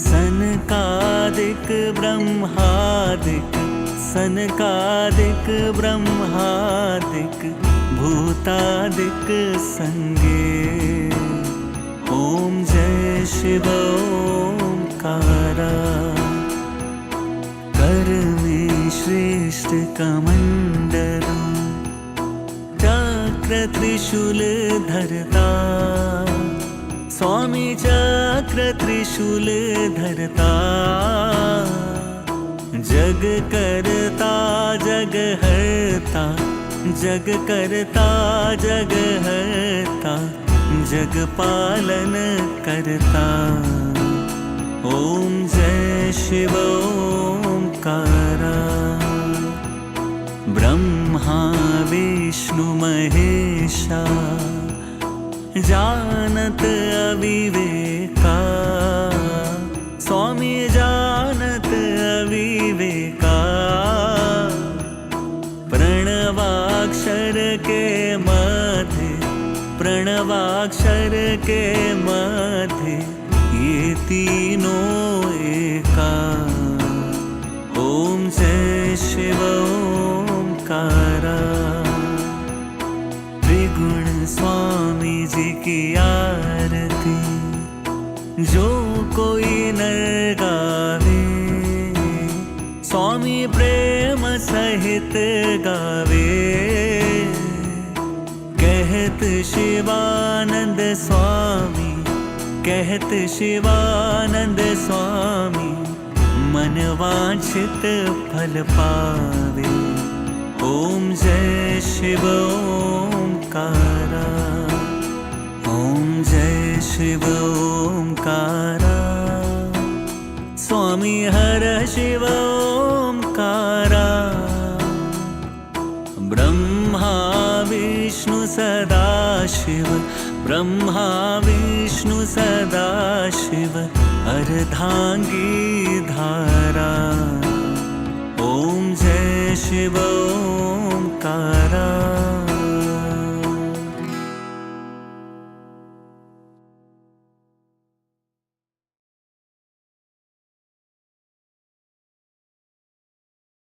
सनकादिक ब्रह्मादिक सनकादिक ब्रह्मादिक भूतादिक संगे ओम जय शिव ओंकारा कर में श्रेष्ठ कमंडल चक्र त्रिशूल धरता स्वामी चक्र त्रिशूल धरता जग करता जग हरता जग करता जग हरता जग पालन करता ओम जय शिव ओंकारा ब्रह्मा विष्णु महेशा जानत अविवेका स्वामी जानत अविवेका प्रणवाक्षर के मध्य प्रणवाक्षर के मध्य ये तीनों एका ओम जय शिव ओंकारा त्रिगुण स्वामी जी की आरती जो कोई नर गावे स्वामी प्रेम सहित गावे कहत शिवानंद स्वामी कहत शिवानंद स्वामी मन वांछित फल पावे ओम जय शिव ओंकारा ओम जय शिव ओंकारा स्वामी हर शिव ओंकारा ब्रह्मा विष्णु सदा शिव ब्रह्मा विष्णु सदा शिव अर्धांगी धारा ओम जय शिव ओंकारा